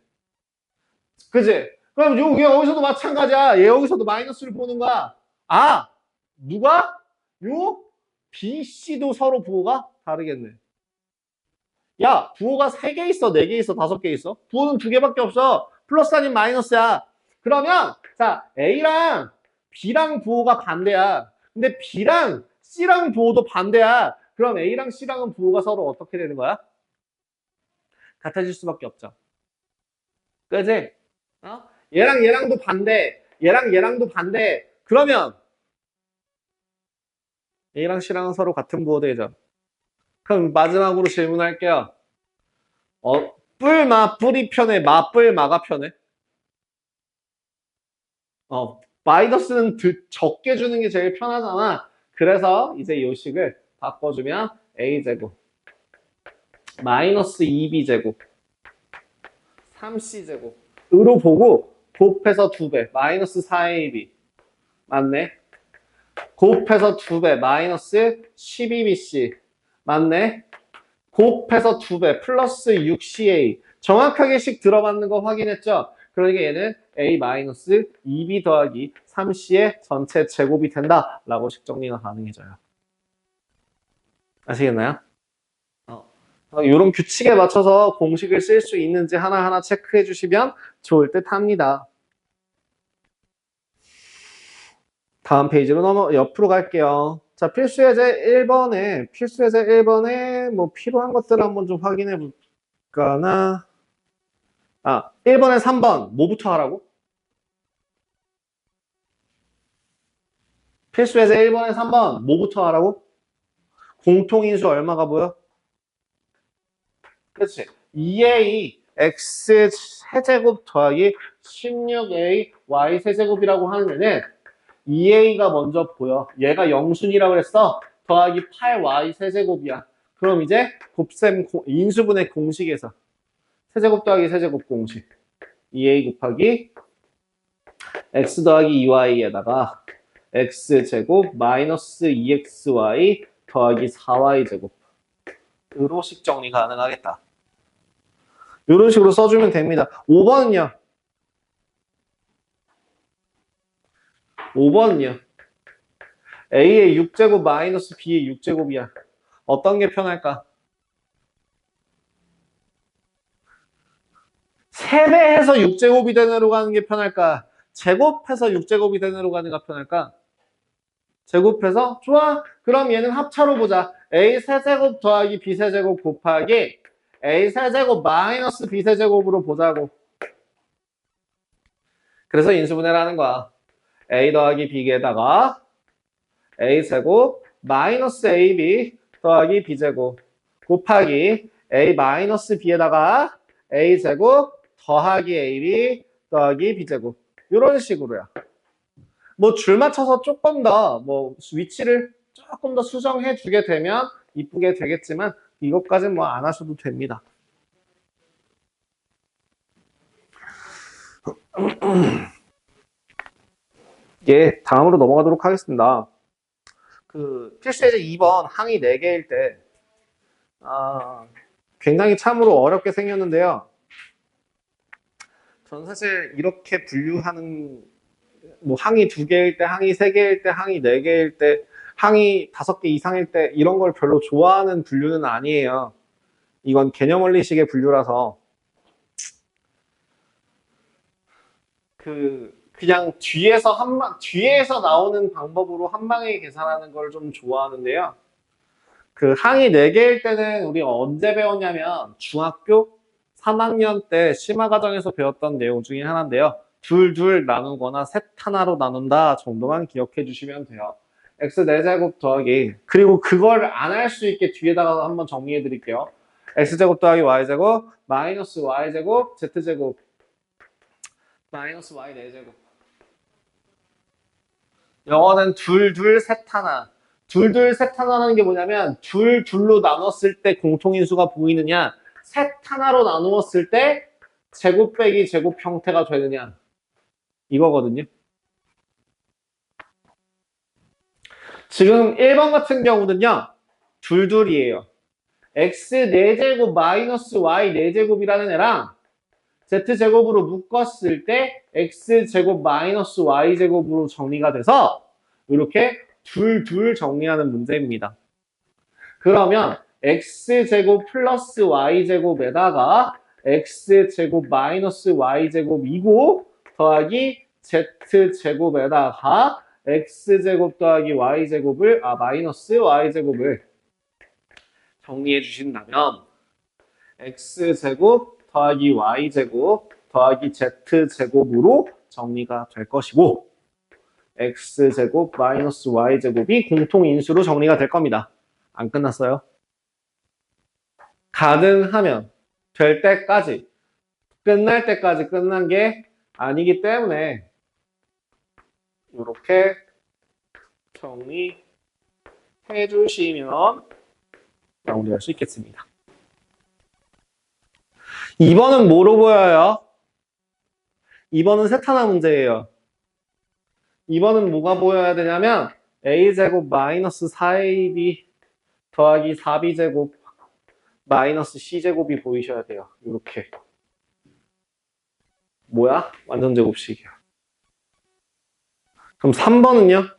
그치? 그럼 여기서도 마찬가지야. 얘 여기서도 마이너스를 보는 거야. 누가? B, C도 서로 부호가 다르겠네. 야, 부호가 3개 있어, 4개 있어, 5개 있어? 부호는 2개밖에 없어. 플러스 아닌 마이너스야. 그러면 자, A랑 B랑 부호가 반대야. 근데 B랑 C랑 부호도 반대야. 그럼 A랑 C랑은 부호가 서로 어떻게 되는 거야? 같아질 수밖에 없죠. 그지? 얘랑 얘랑도 반대. 얘랑도 반대. 그러면 A랑 C랑은 서로 같은 부호 되죠. 그럼 마지막으로 질문할게요. 뿔이 편해? 마가 편해? 마이너스는 적게 주는 게 제일 편하잖아. 그래서 이제 이 식을 바꿔주면 A제곱 마이너스 2B제곱 3C제곱으로 보고 곱해서 2배 마이너스 4AB 맞네. 곱해서 2배 마이너스 12BC 맞네. 곱해서 2배 플러스 6CA 정확하게 식 들어맞는 거 확인했죠? 그러니까 얘는 A-2B 더하기 3C의 전체 제곱이 된다라고 식 정리가 가능해져요. 아시겠나요? 이런 규칙에 맞춰서 공식을 쓸 수 있는지 하나하나 체크해 주시면 좋을 듯 합니다. 다음 페이지로 옆으로 갈게요. 자, 필수예제 1번에 뭐 필요한 것들 한번 좀 확인해 볼까나. 1번에 3번 뭐부터 하라고? 필수예제 1번에 3번 뭐부터 하라고? 공통인수 얼마가 보여? 그렇지. 2a x 세제곱 더하기 16a y 세제곱이라고 하는 애는 2a가 먼저 보여. 얘가 0순이라고 했어. 더하기 8y 세제곱이야. 그럼 이제 곱셈 인수분해 공식에서 세제곱 더하기 세제곱 공식 2a 곱하기 x 더하기 2y에다가 x제곱 마이너스 2xy 더하기 4y제곱 으로 식 정리 가능하겠다. 이런 식으로 써주면 됩니다. 5번은요. 5번은요. A의 6제곱 마이너스 B의 6제곱이야. 어떤 게 편할까? 3배해서 6제곱이 되는 애로 가는 게 편할까? 제곱해서 6제곱이 되는 애로 가는 게 편할까? 제곱해서? 좋아. 그럼 얘는 합차로 보자. A 세제곱 더하기 B 세제곱 곱하기 A 세제곱 마이너스 B 세제곱으로 보자고. 그래서 인수분해를 하는 거야. A 더하기 B에다가 A 세곱 마이너스 AB 더하기 B제곱 곱하기 A 마이너스 B에다가 A 제곱 더하기 AB 더하기 B제곱 이런 식으로야. 뭐 줄 맞춰서 조금 더 뭐 위치를 조금 더 수정해 주게 되면 이쁘게 되겠지만 이것까지는 뭐 안 하셔도 됩니다. 예, 다음으로 넘어가도록 하겠습니다. 그 필수예제 2번 항이 4개일 때 굉장히 참으로 어렵게 생겼는데요. 저는 사실 이렇게 분류하는 뭐 항이 2개일 때, 항이 3개일 때, 항이 4개일 때, 항이 5개 이상일 때 이런 걸 별로 좋아하는 분류는 아니에요. 이건 개념 원리식의 분류라서 그냥 뒤에서 나오는 방법으로 한 방에 계산하는 걸 좀 좋아하는데요. 그 항이 4개일 때는 우리 언제 배웠냐면 중학교 3학년 때 심화과정에서 배웠던 내용 중에 하나인데요. 둘 나누거나 셋 하나로 나눈다 정도만 기억해 주시면 돼요. x 4제곱 더하기 그리고 그걸 안 할 수 있게 뒤에다가 한번 정리해 드릴게요. x제곱 더하기 y제곱 마이너스 y제곱 z제곱 마이너스 y 4제곱 영어는 셋 하나 셋 하나라는 게 뭐냐면 둘로 나눴을 때 공통인수가 보이느냐 셋 하나로 나누었을 때 제곱 빼기 제곱 형태가 되느냐 이거거든요. 지금 1번 같은 경우는요. 둘이에요. x 4제곱 마이너스 y 4제곱이라는 애랑 z제곱으로 묶었을 때 x제곱 마이너스 y제곱으로 정리가 돼서 이렇게 둘 정리하는 문제입니다. 그러면 x제곱 플러스 y제곱에다가 x제곱 마이너스 y제곱이고 더하기 z제곱에다가 x제곱 더하기 y제곱을 마이너스 y제곱을 정리해 주신다면 x제곱 더하기 y제곱 더하기 z제곱으로 정리가 될 것이고 x제곱 마이너스 y제곱이 공통인수로 정리가 될 겁니다. 안 끝났어요. 가능하면 될 때까지 끝날 때까지 끝난 게 아니기 때문에 이렇게 정리해 주시면 마무리할 수 있겠습니다. 2번은 뭐로 보여요? 2번은 세타나 문제예요. 2번은 뭐가 보여야 되냐면 a제곱 마이너스 4ab 더하기 4b제곱 마이너스 c제곱이 보이셔야 돼요. 이렇게. 뭐야? 완전 제곱식이야. 그럼 3번은요?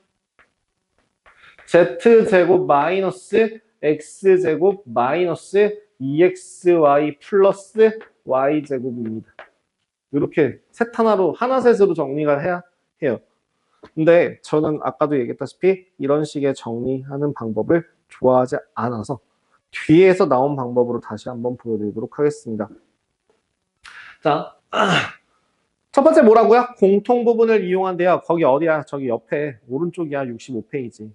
z제곱 마이너스 x제곱 마이너스 2xy 플러스 y제곱입니다. 이렇게 셋 하나로 하나 셋으로 정리가 해야 해요. 근데 저는 아까도 얘기했다시피 이런 식의 정리하는 방법을 좋아하지 않아서 뒤에서 나온 방법으로 다시 한번 보여드리도록 하겠습니다. 자, 첫 번째 뭐라고요? 공통 부분을 이용한대요. 거기 어디야? 저기 옆에 오른쪽이야. 65페이지.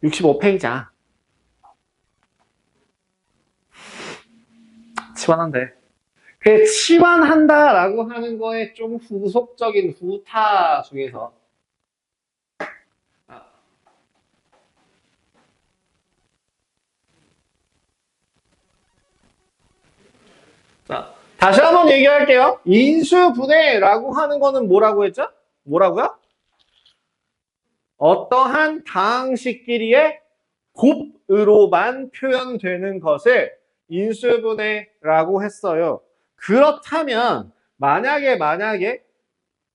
(65페이지야) 치환한대. 그 치환한다라고 하는 거에 좀 후속적인 후타 중에서 자, 다시 한번 얘기할게요. 인수분해라고 하는 거는 뭐라고 했죠? 뭐라고요? 어떠한 다항식끼리의 곱으로만 표현되는 것을 인수분해라고 했어요. 그렇다면 만약에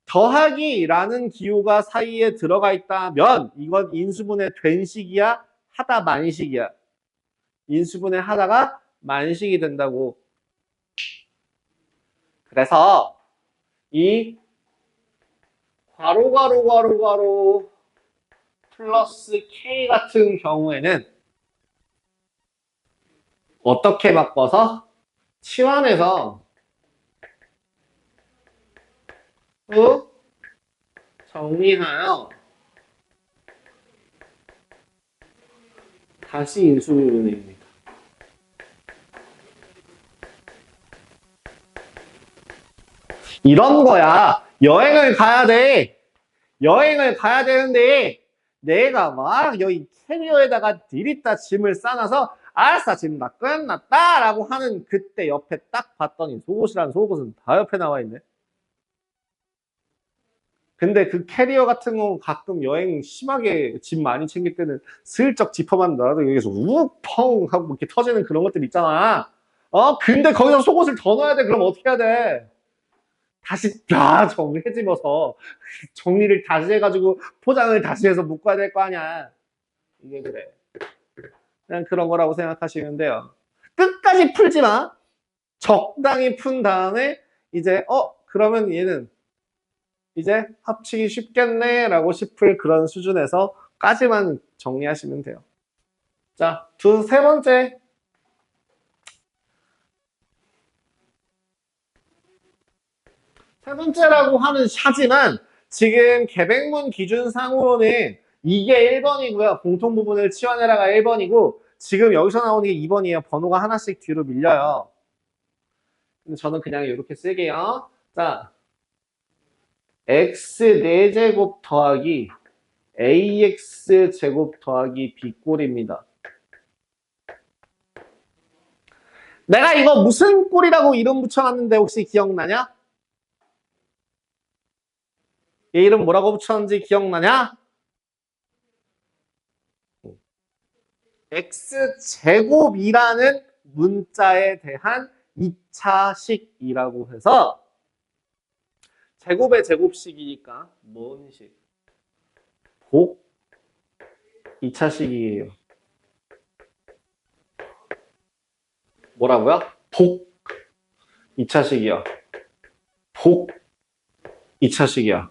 더하기라는 기호가 사이에 들어가 있다면 이건 인수분해 된 식이야? 하다 만식이야? 인수분해 하다가 만식이 된다고. 그래서 이 괄호 플러스 k 같은 경우에는 어떻게 바꿔서 치환해서 정리하여 다시 인수분해입니다. 이런 거야. 여행을 가야 돼. 여행을 가야 되는데 내가 막 여기 캐리어에다가 디리다 짐을 싸놔서 알았어 짐 다 끝났다 라고 하는 그때 옆에 딱 봤더니 속옷이란 속옷은 다 옆에 나와 있네. 근데 그 캐리어 같은 거 가끔 여행 심하게 짐 많이 챙길 때는 슬쩍 지퍼만 놔도 여기서 우펑 하고 이렇게 터지는 그런 것들 있잖아. 근데 거기서 속옷을 더 넣어야 돼. 그럼 어떻게 해야 돼? 다시 다 정리해집어서 정리를 다시 해가지고 포장을 다시 해서 묶어야 될 거 아니야. 이게 그래. 그냥 그런 거라고 생각하시면 돼요. 끝까지 풀지 마. 적당히 푼 다음에 이제 그러면 얘는 이제 합치기 쉽겠네 라고 싶을 그런 수준에서까지만 정리하시면 돼요. 자, 세 번째. 세 번째라고 하지만 지금 계백문 기준상으로는 이게 1번이고요. 공통 부분을 치환해라가 1번이고 지금 여기서 나오는 게 2번이에요. 번호가 하나씩 뒤로 밀려요. 근데 저는 그냥 이렇게 쓸게요. 자, x 4제곱 더하기 ax 제곱 더하기 b꼴입니다. 내가 이거 무슨 꼴이라고 이름 붙여놨는데 혹시 기억나냐? 얘 이름 뭐라고 붙였는지 기억나냐? x제곱이라는 문자에 대한 2차식이라고 해서 제곱의 제곱식이니까 뭔 식? 복 2차식이에요. 뭐라고요? 복 2차식이요. 복 2차식이야.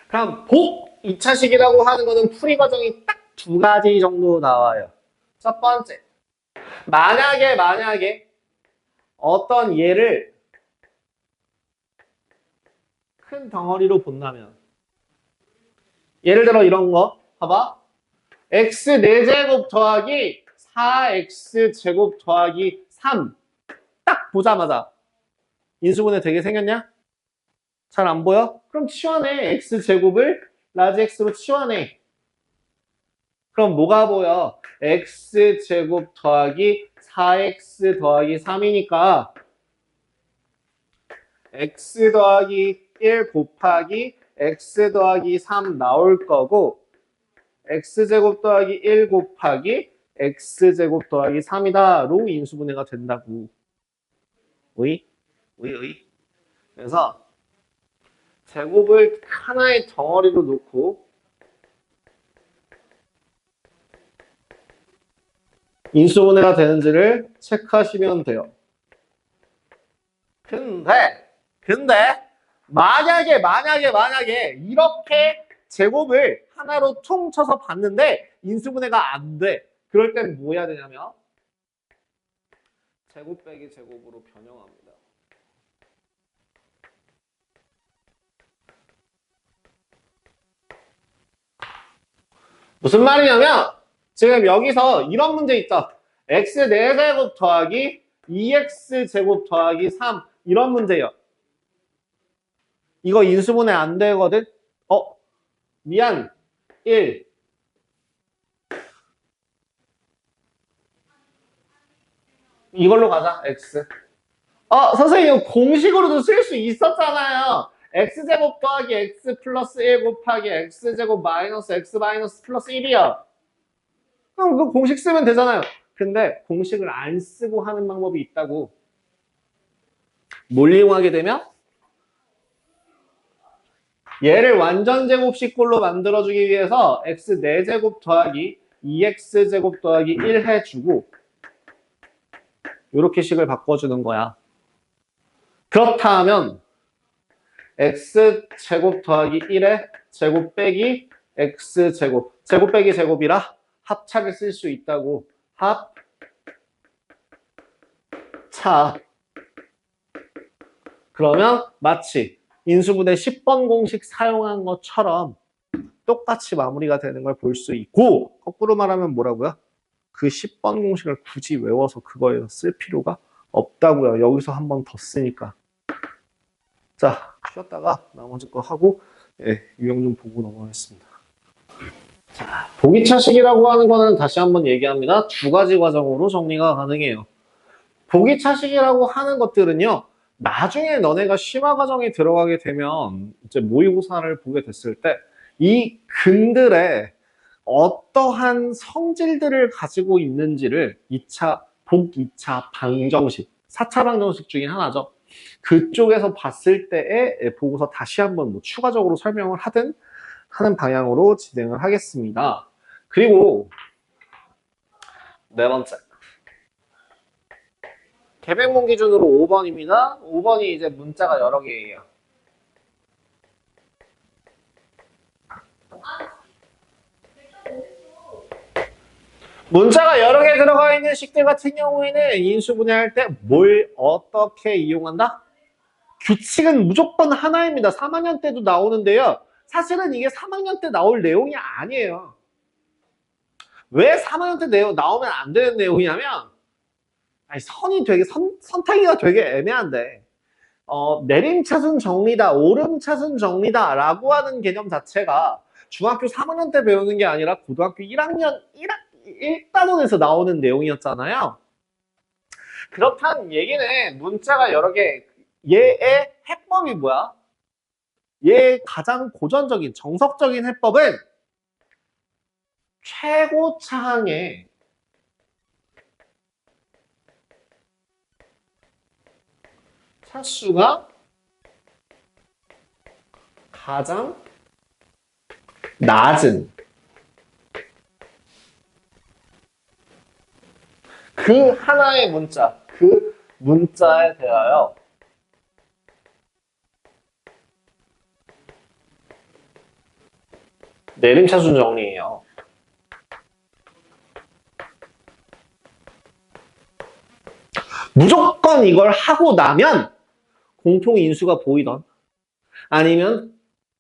그럼 복 2차식이라고 하는 거는 풀이 과정이 딱 2가지 정도 나와요. 첫 번째, 만약에 어떤 얘를 큰 덩어리로 본다면 예를 들어 이런 거 봐봐. x 4제곱 더하기 4x 제곱 더하기 3 딱 보자마자 인수분해 되게 생겼냐? 잘 안 보여? 그럼 치환해. x제곱을 라지 x로 치환해. 그럼 뭐가 보여? x제곱 더하기 4x 더하기 3이니까 x 더하기 1 곱하기 x 더하기 3 나올 거고 x제곱 더하기 1 곱하기 x제곱 더하기 3이다 로 인수분해가 된다고. 의? 그래서 제곱을 하나의 덩어리로 놓고 인수분해가 되는지를 체크하시면 돼요. 근데 만약에 이렇게 제곱을 하나로 퉁 쳐서 봤는데 인수분해가 안 돼. 그럴 땐 뭐 해야 되냐면 제곱 빼기 제곱으로 변형합니다. 무슨 말이냐면 지금 여기서 이런 문제 있죠. x 4제곱 더하기 2x 제곱 더하기 3 이런 문제예요. 이거 인수분해 안 되거든? 미안. 1. 이걸로 가자. x. 선생님 공식으로도 쓸 수 있었잖아요. x제곱 더하기 x 플러스 1 곱하기 x제곱 마이너스 x 마이너스 플러스 1이요. 그럼 그 공식 쓰면 되잖아요. 근데 공식을 안 쓰고 하는 방법이 있다고. 뭘 이용하게 되면 얘를 완전 제곱식꼴로 만들어주기 위해서 x 4제곱 더하기 2x제곱 더하기 1 해주고 이렇게 식을 바꿔주는 거야. 그렇다면 x제곱 더하기 1에 제곱 빼기 x제곱 제곱 빼기 제곱이라 합차를 쓸 수 있다고. 합차. 그러면 마치 인수분해 10번 공식 사용한 것처럼 똑같이 마무리가 되는 걸 볼 수 있고 거꾸로 말하면 뭐라고요? 그 10번 공식을 굳이 외워서 그거에 쓸 필요가 없다고요. 여기서 한 번 더 쓰니까. 자, 쉬었다가 나머지 거 하고 예, 유형 좀 보고 넘어가겠습니다. 자, 보기차식이라고 하는 거는 다시 한번 얘기합니다. 두 가지 과정으로 정리가 가능해요. 보기차식이라고 하는 것들은요, 나중에 너네가 심화 과정에 들어가게 되면 이제 모의고사를 보게 됐을 때 이 근들의 어떠한 성질들을 가지고 있는지를 2차, 복 2차 방정식, 4차 방정식 중에 하나죠. 그쪽에서 봤을 때에 보고서 다시 한번 뭐 추가적으로 설명을 하든 하는 방향으로 진행을 하겠습니다. 그리고 네 번째. 계획문 기준으로 5번입니다. 5번이 이제 문자가 여러 개예요. 문자가 여러 개 들어가 있는 식들 같은 경우에는 인수분해할 때 뭘 어떻게 이용한다? 규칙은 무조건 하나입니다. 3학년 때도 나오는데요. 사실은 이게 3학년 때 나올 내용이 아니에요. 왜 3학년 때 나오면 안 되는 내용이냐면 아니, 선타기가 되게 애매한데 내림차순 정리다, 오름차순 정리다 라고 하는 개념 자체가 중학교 3학년 때 배우는 게 아니라 고등학교 1학년 1단원에서 나오는 내용이었잖아요. 그렇다는 얘기는 문자가 여러 개, 얘의 해법이 뭐야? 얘의 가장 고전적인, 정석적인 해법은 최고차항의 차수가 가장 낮은 그 하나의 문자, 그 문자에 대하여 내림차순 정리예요. 무조건 이걸 하고 나면 공통인수가 보이던 아니면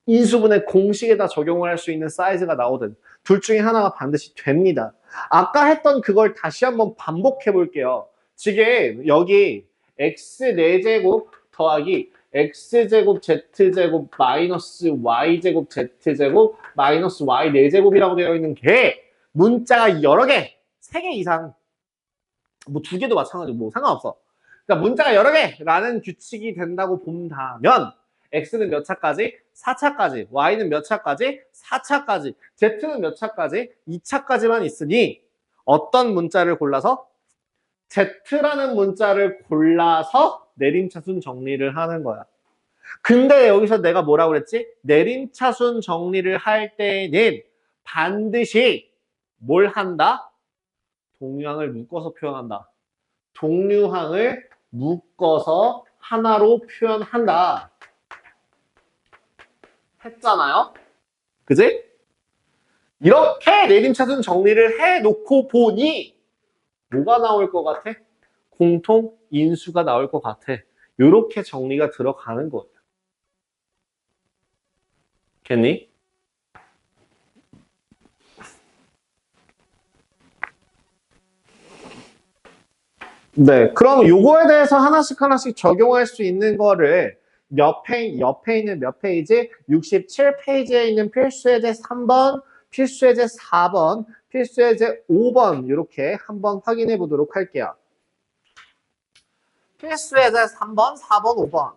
인수분해 공식에다 적용을 할 수 있는 사이즈가 나오든 둘 중에 하나가 반드시 됩니다. 아까 했던 그걸 다시 한번 반복해 볼게요. 지금 여기 x 4제곱 더하기 x제곱 z제곱 마이너스 y제곱 z제곱 마이너스 y 4제곱이라고 되어 있는 게 문자가 여러 개, 3개 이상 뭐 2개도 마찬가지고 뭐 상관없어. 그러니까 문자가 여러 개라는 규칙이 된다고 본다면 x는 몇 차까지? 4차까지. y는 몇 차까지? 4차까지. z는 몇 차까지? 2차까지만 있으니 어떤 문자를 골라서? z라는 문자를 골라서 내림차순 정리를 하는 거야. 근데 여기서 내가 뭐라고 그랬지? 내림차순 정리를 할 때는 반드시 뭘 한다? 동류항을 묶어서 표현한다. 동류항을 묶어서 하나로 표현한다. 했잖아요? 그지? 이렇게 내림차순 정리를 해놓고 보니 뭐가 나올 것 같아? 공통 인수가 나올 것 같아. 이렇게 정리가 들어가는 거예요. 겠니? 네, 그럼 요거에 대해서 하나씩 적용할 수 있는 거를 옆에 있는 몇 페이지? 67페이지에 있는 필수예제 3번, 필수예제 4번, 필수예제 5번 이렇게 한번 확인해 보도록 할게요. 필수예제 3번, 4번, 5번.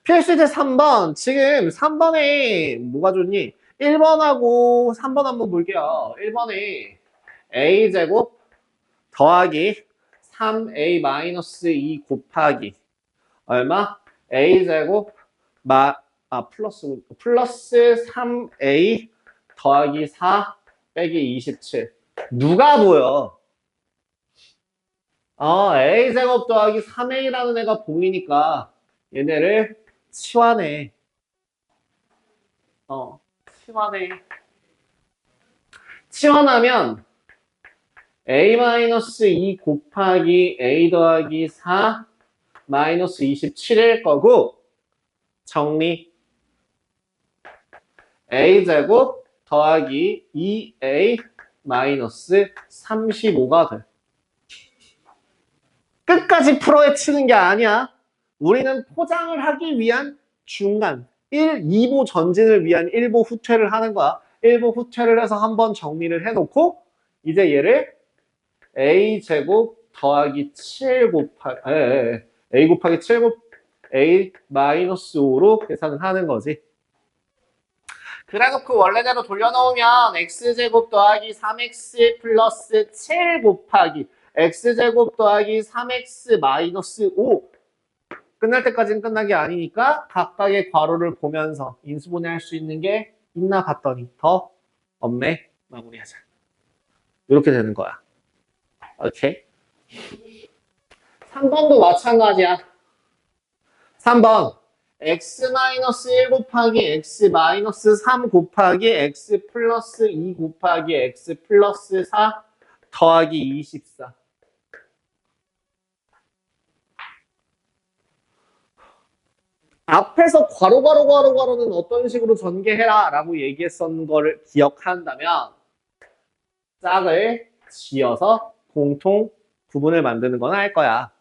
필수예제 3번, 지금 3번에 뭐가 좋니? 1번하고 3번 한번 볼게요. 1번에 a제곱 더하기 3a-2 곱하기 얼마? a제곱 플러스 3a 더하기 4 빼기 27. 누가 보여? a제곱 더하기 3a라는 애가 보이니까 얘네를 치환해. 치환해. 치환하면 a-2 곱하기 a 더하기 4 마이너스 27일 거고 정리 a제곱 더하기 2a 마이너스 35가 돼. 끝까지 풀어헤치는 게 아니야. 우리는 포장을 하기 위한 중간 2보 전진을 위한 1보 후퇴를 하는 거야. 1보 후퇴를 해서 한번 정리를 해놓고 이제 얘를 a제곱 더하기 7 곱하기 a 곱하기 7 a 마이너스 5로 계산을 하는 거지. 그래놓고 원래대로 돌려놓으면 x제곱 더하기 3x 플러스 7 곱하기 x제곱 더하기 3x 마이너스 5 끝날 때까지는 끝난 게 아니니까 각각의 괄호를 보면서 인수분해 할 수 있는 게 있나 봤더니 더 없네. 마무리하자. 이렇게 되는 거야. 오케이. 3번도 마찬가지야. 3번 x-1 곱하기 x-3 곱하기 x 플러스 2 곱하기 x 플러스 4 더하기 24. 앞에서 괄호는 어떤 식으로 전개해라 라고 얘기했었는 거를 기억한다면 짝을 지어서 공통 부분을 만드는 건 할 거야.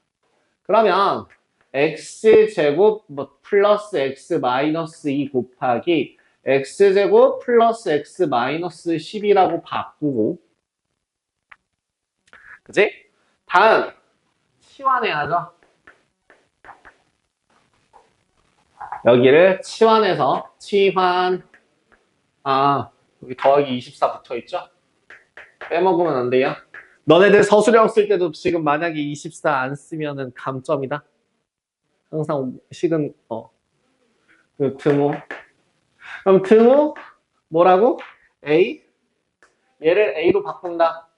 그러면 x제곱 플러스 x 마이너스 2 곱하기 x제곱 플러스 x 마이너스 10이라고 바꾸고 그치? 다음 치환해야죠. 여기를 치환해서 치환 여기 더하기 24 붙어있죠? 빼먹으면 안 돼요. 너네들 서술형 쓸 때도 지금 만약에 24 안 쓰면은 감점이다. 항상 식은 그 드모. 그럼 드모 뭐라고? A 얘를 A로 바꾼다.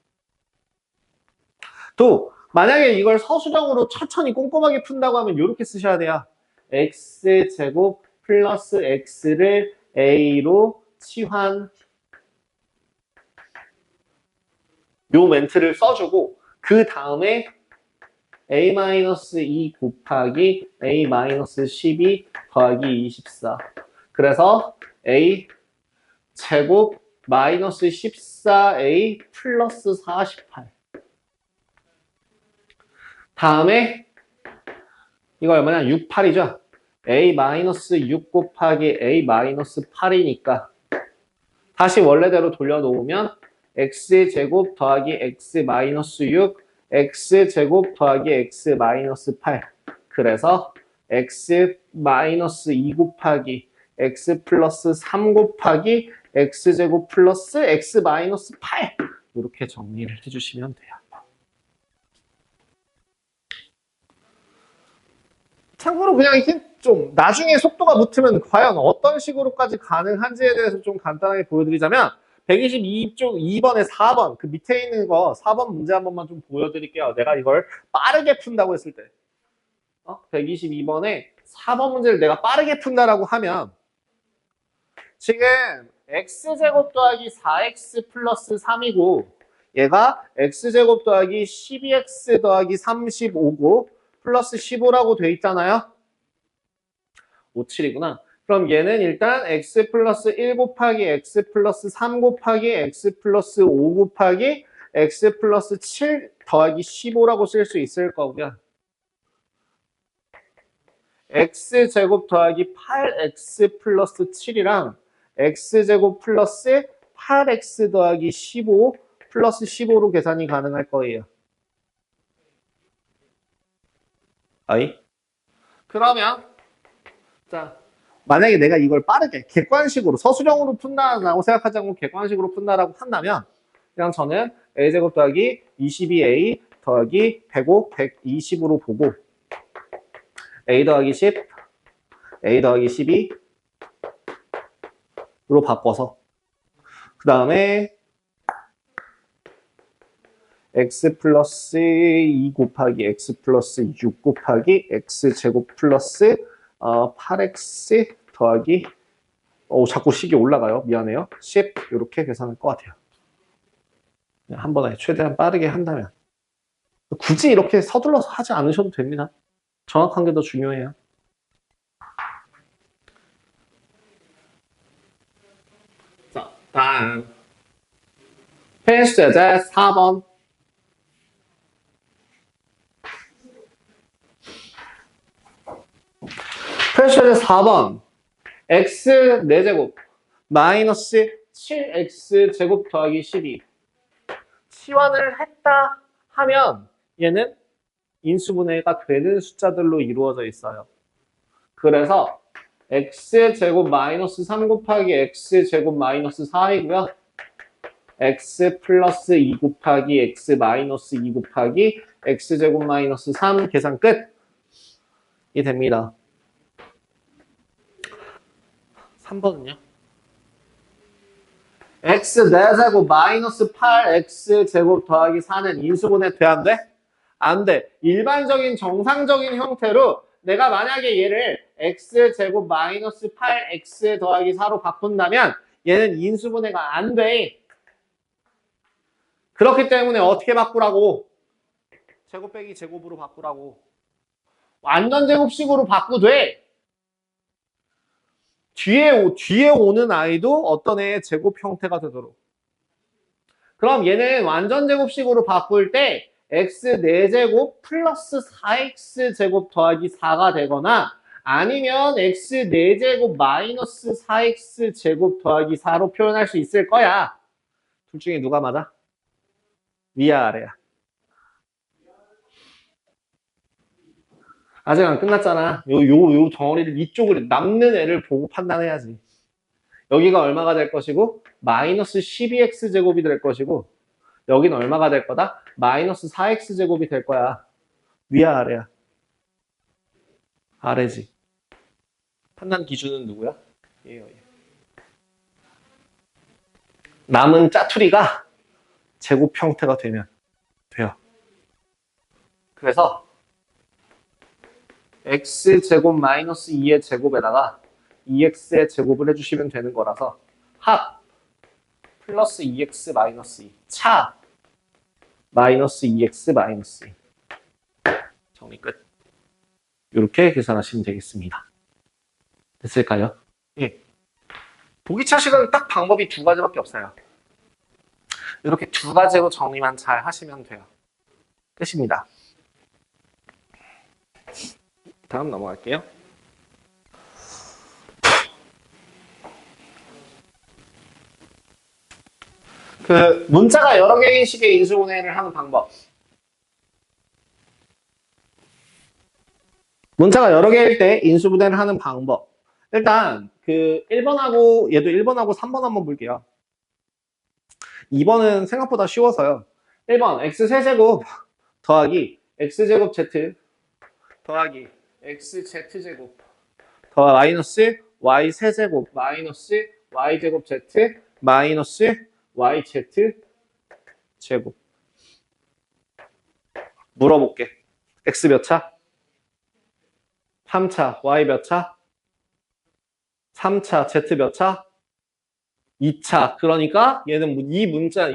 또 만약에 이걸 서술형으로 천천히 꼼꼼하게 푼다고 하면 이렇게 쓰셔야 돼요. x제곱 플러스 x를 A로 치환 요 멘트를 써주고 그 다음에 a-2 곱하기 a-12 더하기 24 그래서 a 제곱 마이너스 14a 플러스 48 다음에 이거 얼마냐? 6, 8이죠? a-6 곱하기 a-8이니까 다시 원래대로 돌려놓으면 x제곱 더하기 x-6 x제곱 더하기 x-8 그래서 x-2 곱하기 x 플러스 3 곱하기 x제곱 플러스 x-8 이렇게 정리를 해주시면 돼요. 참고로 그냥 좀 나중에 속도가 붙으면 과연 어떤 식으로까지 가능한지에 대해서 좀 간단하게 보여드리자면 122쪽 2번에 4번 그 밑에 있는 거 4번 문제 한 번만 좀 보여드릴게요. 내가 이걸 빠르게 푼다고 했을 때 122번에 4번 문제를 내가 빠르게 푼다라고 하면 지금 x제곱 더하기 4x 플러스 3이고 얘가 x제곱 더하기 12x 더하기 35고 플러스 15라고 돼 있잖아요. 57이구나. 그럼 얘는 일단 x 플러스 1 곱하기 x 플러스 3 곱하기 x 플러스 5 곱하기 x 플러스 7 더하기 15라고 쓸 수 있을 거고요. x제곱 더하기 8x 플러스 7이랑 x제곱 플러스 8x 더하기 15 플러스 15로 계산이 가능할 거예요. 아이? 그러면 자 만약에 내가 이걸 빠르게 객관식으로 서술형으로 푼다라고 생각하지 않고 객관식으로 푼다라고 한다면 그냥 저는 a제곱 더하기 22a 더하기 105, 120으로 보고 a 더하기 10, a 더하기 12로 바꿔서 그 다음에 x 플러스 2 곱하기 x 플러스 6 곱하기 x제곱 플러스 8x 더하기 자꾸 식이 올라가요. 미안해요. 10 이렇게 계산할 것 같아요. 한 번에 최대한 빠르게 한다면 굳이 이렇게 서둘러서 하지 않으셔도 됩니다. 정확한 게 더 중요해요. 자, 다음 필수제 4번 퀘스천의 4번. x 4제곱 마이너스 7x 제곱 더하기 12. 치환을 했다 하면 얘는 인수분해가 되는 숫자들로 이루어져 있어요. 그래서 x제곱 마이너스 3 곱하기 x제곱 마이너스 4이고요. x 플러스 2 곱하기 x 마이너스 2 곱하기 x제곱 마이너스 3 계산 끝이 됩니다. 3번은요? x 4제곱 마이너스 8x 제곱 더하기 4는 인수분해 돼? 안 돼? 안 돼. 일반적인 정상적인 형태로 내가 만약에 얘를 x 제곱 마이너스 8x 더하기 4로 바꾼다면 얘는 인수분해가 안 돼. 그렇기 때문에 어떻게 바꾸라고? 제곱 빼기 제곱으로 바꾸라고. 완전 제곱식으로 바꾸되 뒤에 오는 아이도 어떤 애의 제곱 형태가 되도록. 그럼 얘는 완전 제곱식으로 바꿀 때 x 4제곱 플러스 4x 제곱 더하기 4가 되거나 아니면 x 4제곱 마이너스 4x 제곱 더하기 4로 표현할 수 있을 거야. 둘 중에 누가 맞아? 위야 아래야? 아직 안 끝났잖아. 요 덩어리를 이쪽을 남는 애를 보고 판단해야지. 여기가 얼마가 될 것이고 마이너스 12x 제곱이 될 것이고 여기는 얼마가 될 거다? 마이너스 4x 제곱이 될 거야. 위야 아래야? 아래지. 판단 기준은 누구야? 얘요, 얘. 남은 짜투리가 제곱 형태가 되면 돼요. 그래서 x제곱 마이너스 2의 제곱에다가 2x의 제곱을 해주시면 되는 거라서 합 플러스 2x 마이너스 2 차 마이너스 2x 마이너스 2 정리 끝. 이렇게 계산하시면 되겠습니다. 됐을까요? 예. 보기 차식은 딱 방법이 두 가지밖에 없어요. 이렇게 두 가지로 정리만 잘 하시면 돼요. 끝입니다. 다음 넘어갈게요. 그 문자가 여러 개인 식의 인수분해를 하는 방법. 문자가 여러 개일 때 인수분해를 하는 방법. 일단 그 1번하고 얘도 1번하고 3번 한번 볼게요. 2번은 생각보다 쉬워서요. 1번 x 세제곱 더하기 x제곱 z 더하기 xz제곱 더 마이너스 y 세제곱 마이너스 y제곱 z 마이너스 yz 제곱. 물어볼게. x 몇 차? 3차. y 몇 차? 3차. z 몇 차? 2차. 그러니까 얘는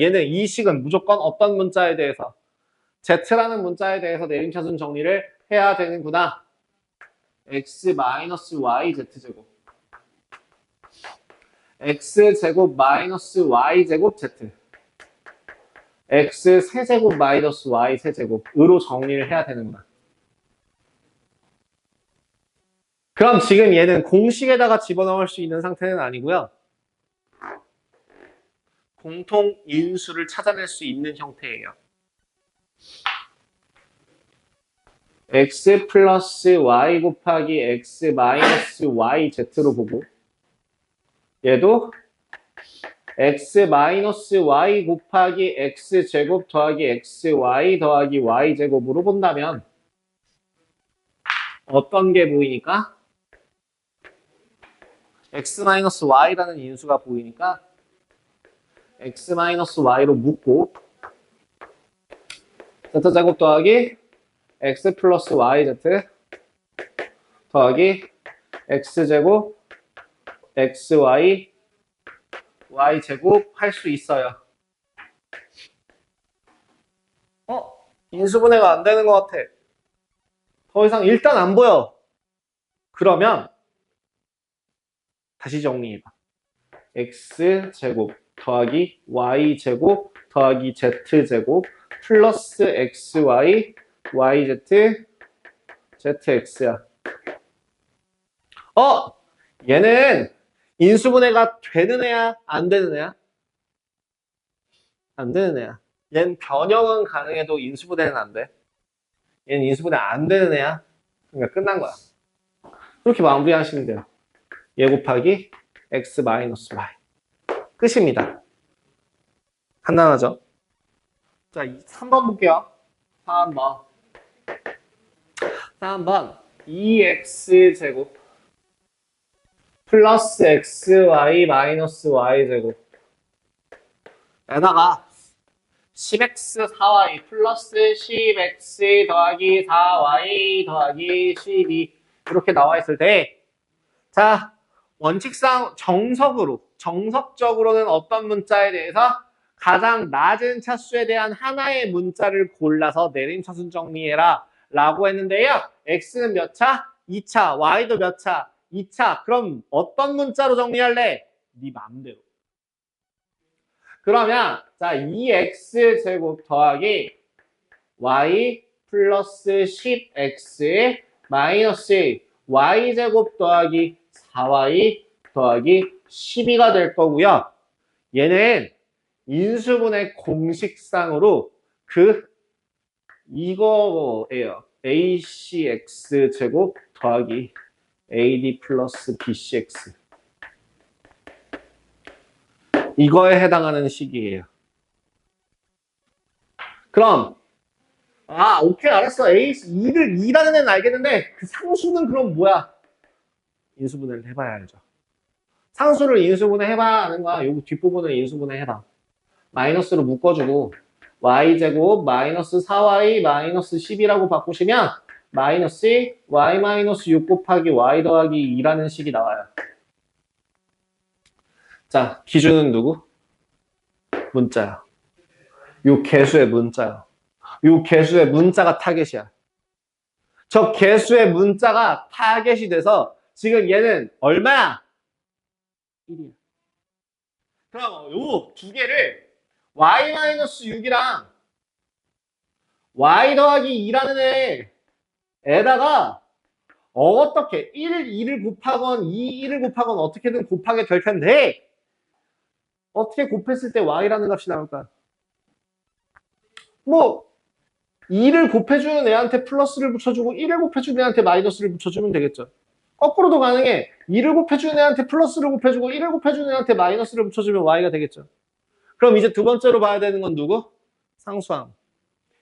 얘는 이 식은 무조건 어떤 문자에 대해서 z라는 문자에 대해서 내림차순 정리를 해야 되는구나. x 마이너스 y z제곱 x제곱 마이너스 y제곱 z x 세제곱 마이너스 y 세제곱으로 정리를 해야 되는구나. 그럼 지금 얘는 공식에다가 집어넣을 수 있는 상태는 아니고요. 공통 인수를 찾아낼 수 있는 형태예요. x 플러스 y 곱하기 x 마이너스 y z로 보고 얘도 x 마이너스 y 곱하기 x 제곱 더하기 xy 더하기 y 제곱으로 본다면 어떤 게 보이니까? x 마이너스 y라는 인수가 보이니까 x 마이너스 y로 묶고 z 제곱 더하기 x 플러스 yz 더하기 x 제곱 xy y 제곱 할 수 있어요. 인수분해가 안 되는 것 같아. 더 이상 일단 안 보여. 그러면 다시 정리해봐. x 제곱 더하기 y 제곱 더하기 z 제곱 플러스 xy yz zx야. 얘는 인수분해가 되는 애야? 안 되는 애야? 안 되는 애야. 얘는 변형은 가능해도 인수분해는 안 돼. 얘는 인수분해 안 되는 애야. 그러니까 끝난 거야. 그렇게 마무리하시면 돼요. 얘 곱하기 x 마이너스 y. 끝입니다. 간단하죠? 자, 3번 볼게요. 3번. 3번. 2x 제곱 플러스 xy 마이너스 y제곱 에다가 10x 4y 플러스 10x 더하기 4y 더하기 12 이렇게 나와 있을 때, 자, 원칙상 정석적으로는 어떤 문자에 대해서 가장 낮은 차수에 대한 하나의 문자를 골라서 내림차순 정리해라 라고 했는데요. x는 몇 차? 2차. y도 몇 차? 2차. 그럼 어떤 문자로 정리할래? 네 맘대로. 그러면 자 2x 제곱 더하기 y 플러스 10x 마이너스 y 제곱 더하기 4y 더하기 12가 될 거고요. 얘는 인수분해 공식상으로 이거예요. acx 제곱 더하기 ad 플러스 bcx 이거에 해당하는 식이에요. 그럼 오케이 알았어. 2라는 애는 알겠는데 그 상수는 그럼 뭐야? 인수분해를 해봐야 알죠. 상수를 인수분해 해봐야 하는 거야. 요 뒷부분을 인수분해 해봐. 마이너스로 묶어주고 y제곱 마이너스 4y 마이너스 10이라고 바꾸시면 마이너스 y 마이너스 6 곱하기 y 더하기 2라는 식이 나와요. 자, 기준은 누구? 문자야. 요 개수의 문자야. 요 개수의 문자가 타겟이야. 저 개수의 문자가 타겟이 돼서 지금 얘는 얼마야? 1이야. 그럼 요 두 개를 y-6이랑 y 더하기 2라는 애에다가 어떻게 2를 곱하건 2를 곱하건 어떻게든 곱하게 될 텐데 어떻게 곱했을 때 y라는 값이 나올까? 뭐 2를 곱해주는 애한테 플러스를 붙여주고 1을 곱해주는 애한테 마이너스를 붙여주면 되겠죠. 거꾸로도 가능해. 2를 곱해주는 애한테 플러스를 곱해주고 1을 곱해주는 애한테 마이너스를 붙여주면 y가 되겠죠. 그럼 이제 두 번째로 봐야 되는 건 누구? 상수항.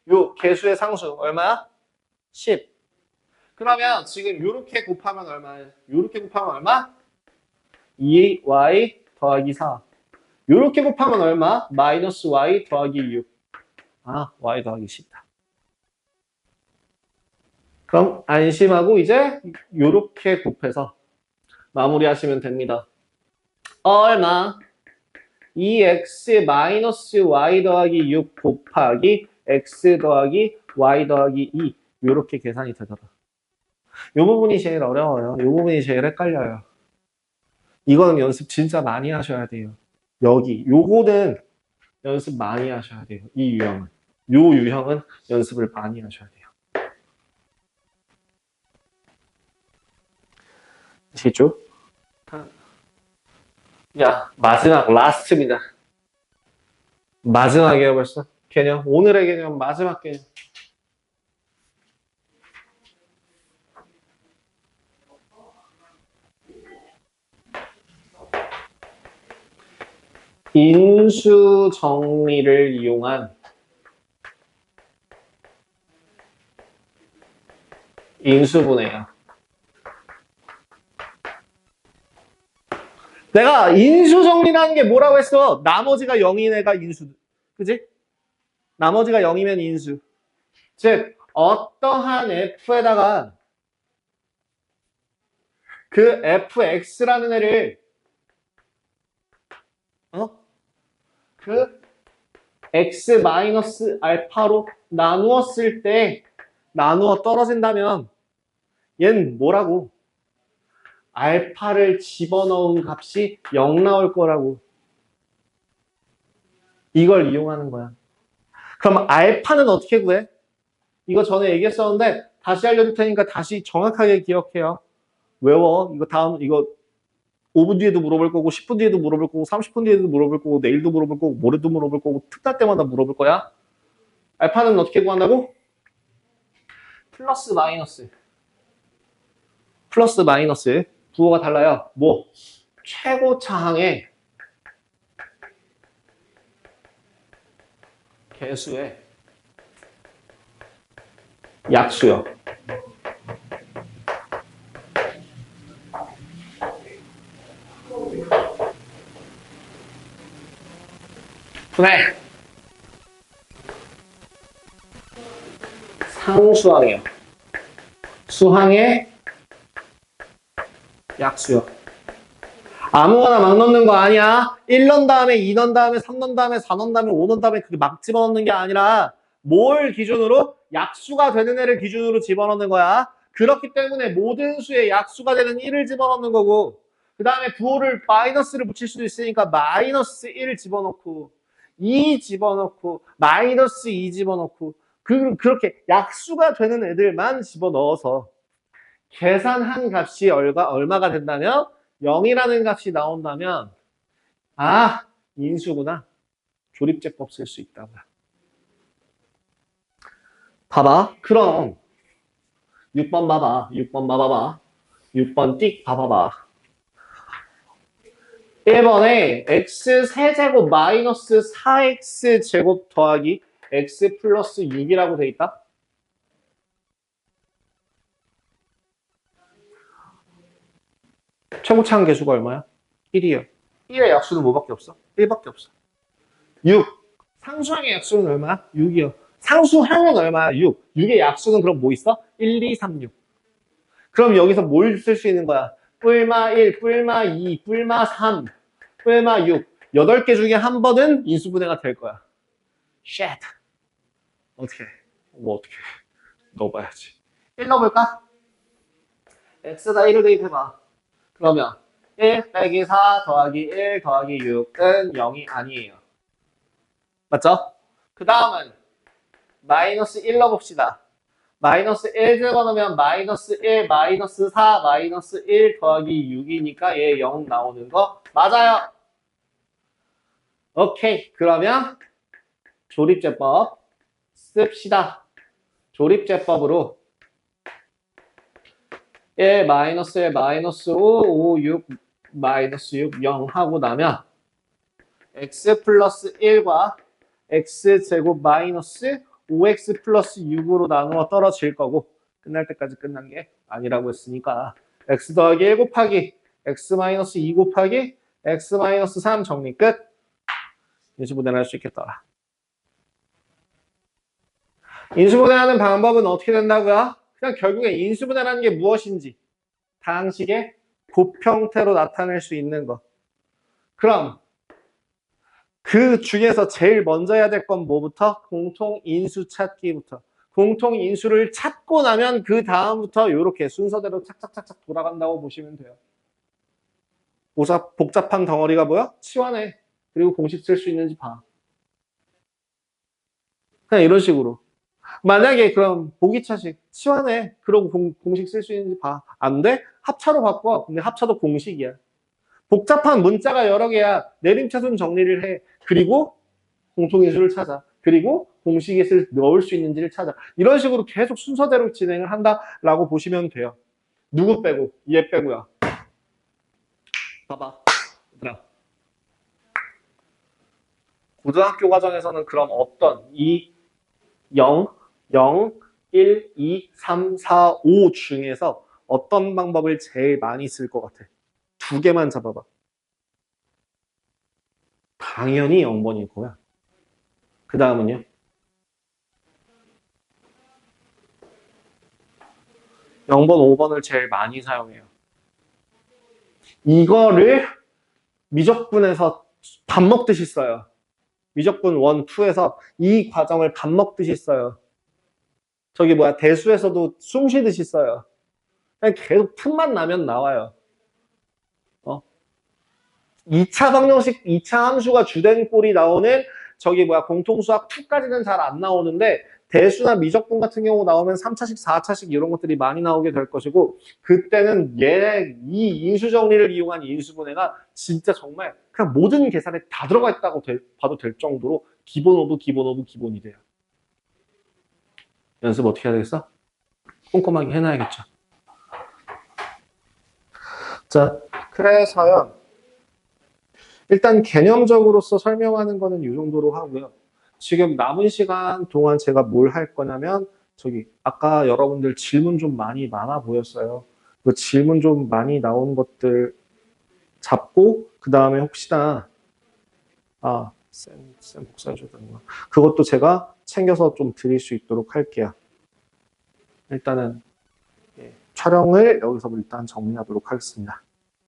요 개수의 상수 얼마야? 10. 그러면 지금 요렇게 곱하면 얼마야? 요렇게 곱하면 얼마? 2y 더하기 4. 요렇게 곱하면 얼마? 마이너스 y 더하기 6. y 더하기 10이다. 그럼 안심하고 이제 요렇게 곱해서 마무리하시면 됩니다. 얼마? 2x 마이너스 y 더하기 6 곱하기 x 더하기 y 더하기 2 요렇게 계산이 되더라. 요 부분이 제일 어려워요. 요 부분이 제일 헷갈려요. 이거는 연습 진짜 많이 하셔야 돼요. 요거는 연습 많이 하셔야 돼요. 이 유형은. 요 유형은 연습을 많이 하셔야 돼요. 아시겠죠? 야, 마지막 라스트입니다. 마지막이에요 벌써. 개념. 오늘의 개념 마지막 개념. 인수 정리를 이용한 인수분해야. 내가 인수 정리라는 게 뭐라고 했어? 나머지가 0인 애가 인수. 그지? 나머지가 0이면 인수. 즉 어떠한 f에다가 그 fx라는 애를 그 x 마이너스 알파로 나누었을 때 나누어 떨어진다면 얘는 뭐라고? 알파를 집어넣은 값이 0 나올 거라고. 이걸 이용하는 거야. 그럼 알파는 어떻게 구해? 이거 전에 얘기했었는데 다시 알려줄 테니까 다시 정확하게 기억해요. 외워. 이거 다음, 이거 5분 뒤에도 물어볼 거고, 10분 뒤에도 물어볼 거고, 30분 뒤에도 물어볼 거고, 내일도 물어볼 거고, 모레도 물어볼 거고, 특날 때마다 물어볼 거야. 알파는 어떻게 구한다고? 플러스 마이너스. 플러스 마이너스. 부호가 달라요. 뭐? 최고차항의 개수의 약수요. 분해. 상수항이요. 수항의 약수요. 아무거나 막 넣는 거 아니야. 1 넣은 다음에 2 넣은 다음에 3 넣은 다음에 4 넣은 다음에 5 넣은 다음에 그게 막 집어넣는 게 아니라 뭘 기준으로? 약수가 되는 애를 기준으로 집어넣는 거야. 그렇기 때문에 모든 수의 약수가 되는 1을 집어넣는 거고 그 다음에 부호를 마이너스를 붙일 수도 있으니까 마이너스 1 집어넣고 2 집어넣고 마이너스 2 집어넣고 그렇게 약수가 되는 애들만 집어넣어서 계산한 값이 얼마가 된다면 0이라는 값이 나온다면 아 인수구나. 조립제법 쓸 수 있다고요. 봐봐. 그럼 6번 봐봐. 6번 봐봐봐. 6번 띡 봐봐봐. 1번에 x 세제곱 마이너스 4x 제곱 더하기 x 플러스 6이라고 돼 있다. 최고차항 개수가 얼마야? 1이요. 1의 약수는 뭐밖에 없어? 1밖에 없어. 6. 상수항의 약수는 얼마야? 6이요. 상수항은 얼마야? 6. 6의 약수는 그럼 뭐 있어? 1, 2, 3, 6. 그럼 여기서 뭘 쓸 수 있는 거야? 뿔마 1, 뿔마 2, 뿔마 3, 뿔마 6. 8개 중에 한 번은 인수분해가 될 거야. shit. 어떻게? 뭐 어떻게? 넣어봐야지. 1 넣어볼까? x에다 1을 대입해봐. 그러면 1 빼기 4 더하기 1 더하기 6은 0이 아니에요. 맞죠? 그 다음은 마이너스 1 넣어봅시다. 마이너스 1 집어넣으면 마이너스 1, 마이너스 4, 마이너스 1 더하기 6이니까 얘 0 나오는 거 맞아요. 오케이. 그러면 조립제법 씁시다. 조립제법으로 1, 마이너스 1, 마이너스 5, 5, 6, 마이너스 6, 0 하고 나면 x 플러스 1과 x제곱 마이너스 5x 플러스 6으로 나누어 떨어질 거고 끝날 때까지 끝난 게 아니라고 했으니까 x 더하기 1 곱하기 x 마이너스 2 곱하기 x 마이너스 3 정리 끝. 인수분해를 할 수 있겠더라. 인수분해하는 방법은 어떻게 된다고요? 그냥 결국에 인수분해라는 게 무엇인지 다항식의 곱 형태로 나타낼 수 있는 거. 그럼 그 중에서 제일 먼저 해야 될 건 뭐부터? 공통인수 찾기부터. 공통인수를 찾고 나면 그 다음부터 이렇게 순서대로 착착착착 돌아간다고 보시면 돼요. 복잡한 덩어리가 뭐야? 치환해. 그리고 공식 쓸 수 있는지 봐. 그냥 이런 식으로. 만약에 그럼 보기차식 치환해. 그러고 공식 쓸 수 있는지 봐. 안 돼? 합차로 바꿔. 근데 합차도 공식이야. 복잡한 문자가 여러 개야. 내림차순 정리를 해. 그리고 공통인수를 찾아. 그리고 공식에 넣을 수 있는지를 찾아. 이런 식으로 계속 순서대로 진행을 한다라고 보시면 돼요. 누구 빼고? 얘 빼고요. 봐봐. 얘들아. 고등학교 과정에서는 그럼 어떤 0, 1, 2, 3, 4, 5 중에서 어떤 방법을 제일 많이 쓸 것 같아? 2개만 잡아봐. 당연히 0번일 거야. 그 다음은요? (0번) (5번을) 제일 많이 사용해요. 이거를 미적분에서 밥 먹듯이 써요. 미적분 1, 2에서 이 과정을 밥 먹듯이 써요. 저기 뭐야 대수에서도 숨 쉬듯이 써요. 그냥 계속 틈만 나면 나와요. 2차 방정식, 2차 함수가 주된 꼴이 나오는 저기 뭐야 공통수학 2까지는 잘 안 나오는데 대수나 미적분 같은 경우 나오면 3차식, 4차식 이런 것들이 많이 나오게 될 것이고 그때는 이 인수 정리를 이용한 인수분해가 진짜 정말 그냥 모든 계산에 다 들어가 있다고 봐도 될 정도로 기본 오브 기본 오브 기본이 돼요. 연습 어떻게 해야 되겠어? 꼼꼼하게 해놔야겠죠. 자, 그래서요. 일단 개념적으로서 설명하는 거는 이 정도로 하고요. 지금 남은 시간 동안 제가 뭘 할 거냐면 저기 아까 여러분들 질문 좀 많아 보였어요. 그 질문 좀 많이 나온 것들 잡고 그 다음에 혹시나 쌤 복사해 줘야 되는 거 그것도 제가 챙겨서 좀 드릴 수 있도록 할게요. 일단은 촬영을 여기서 일단 정리하도록 하겠습니다.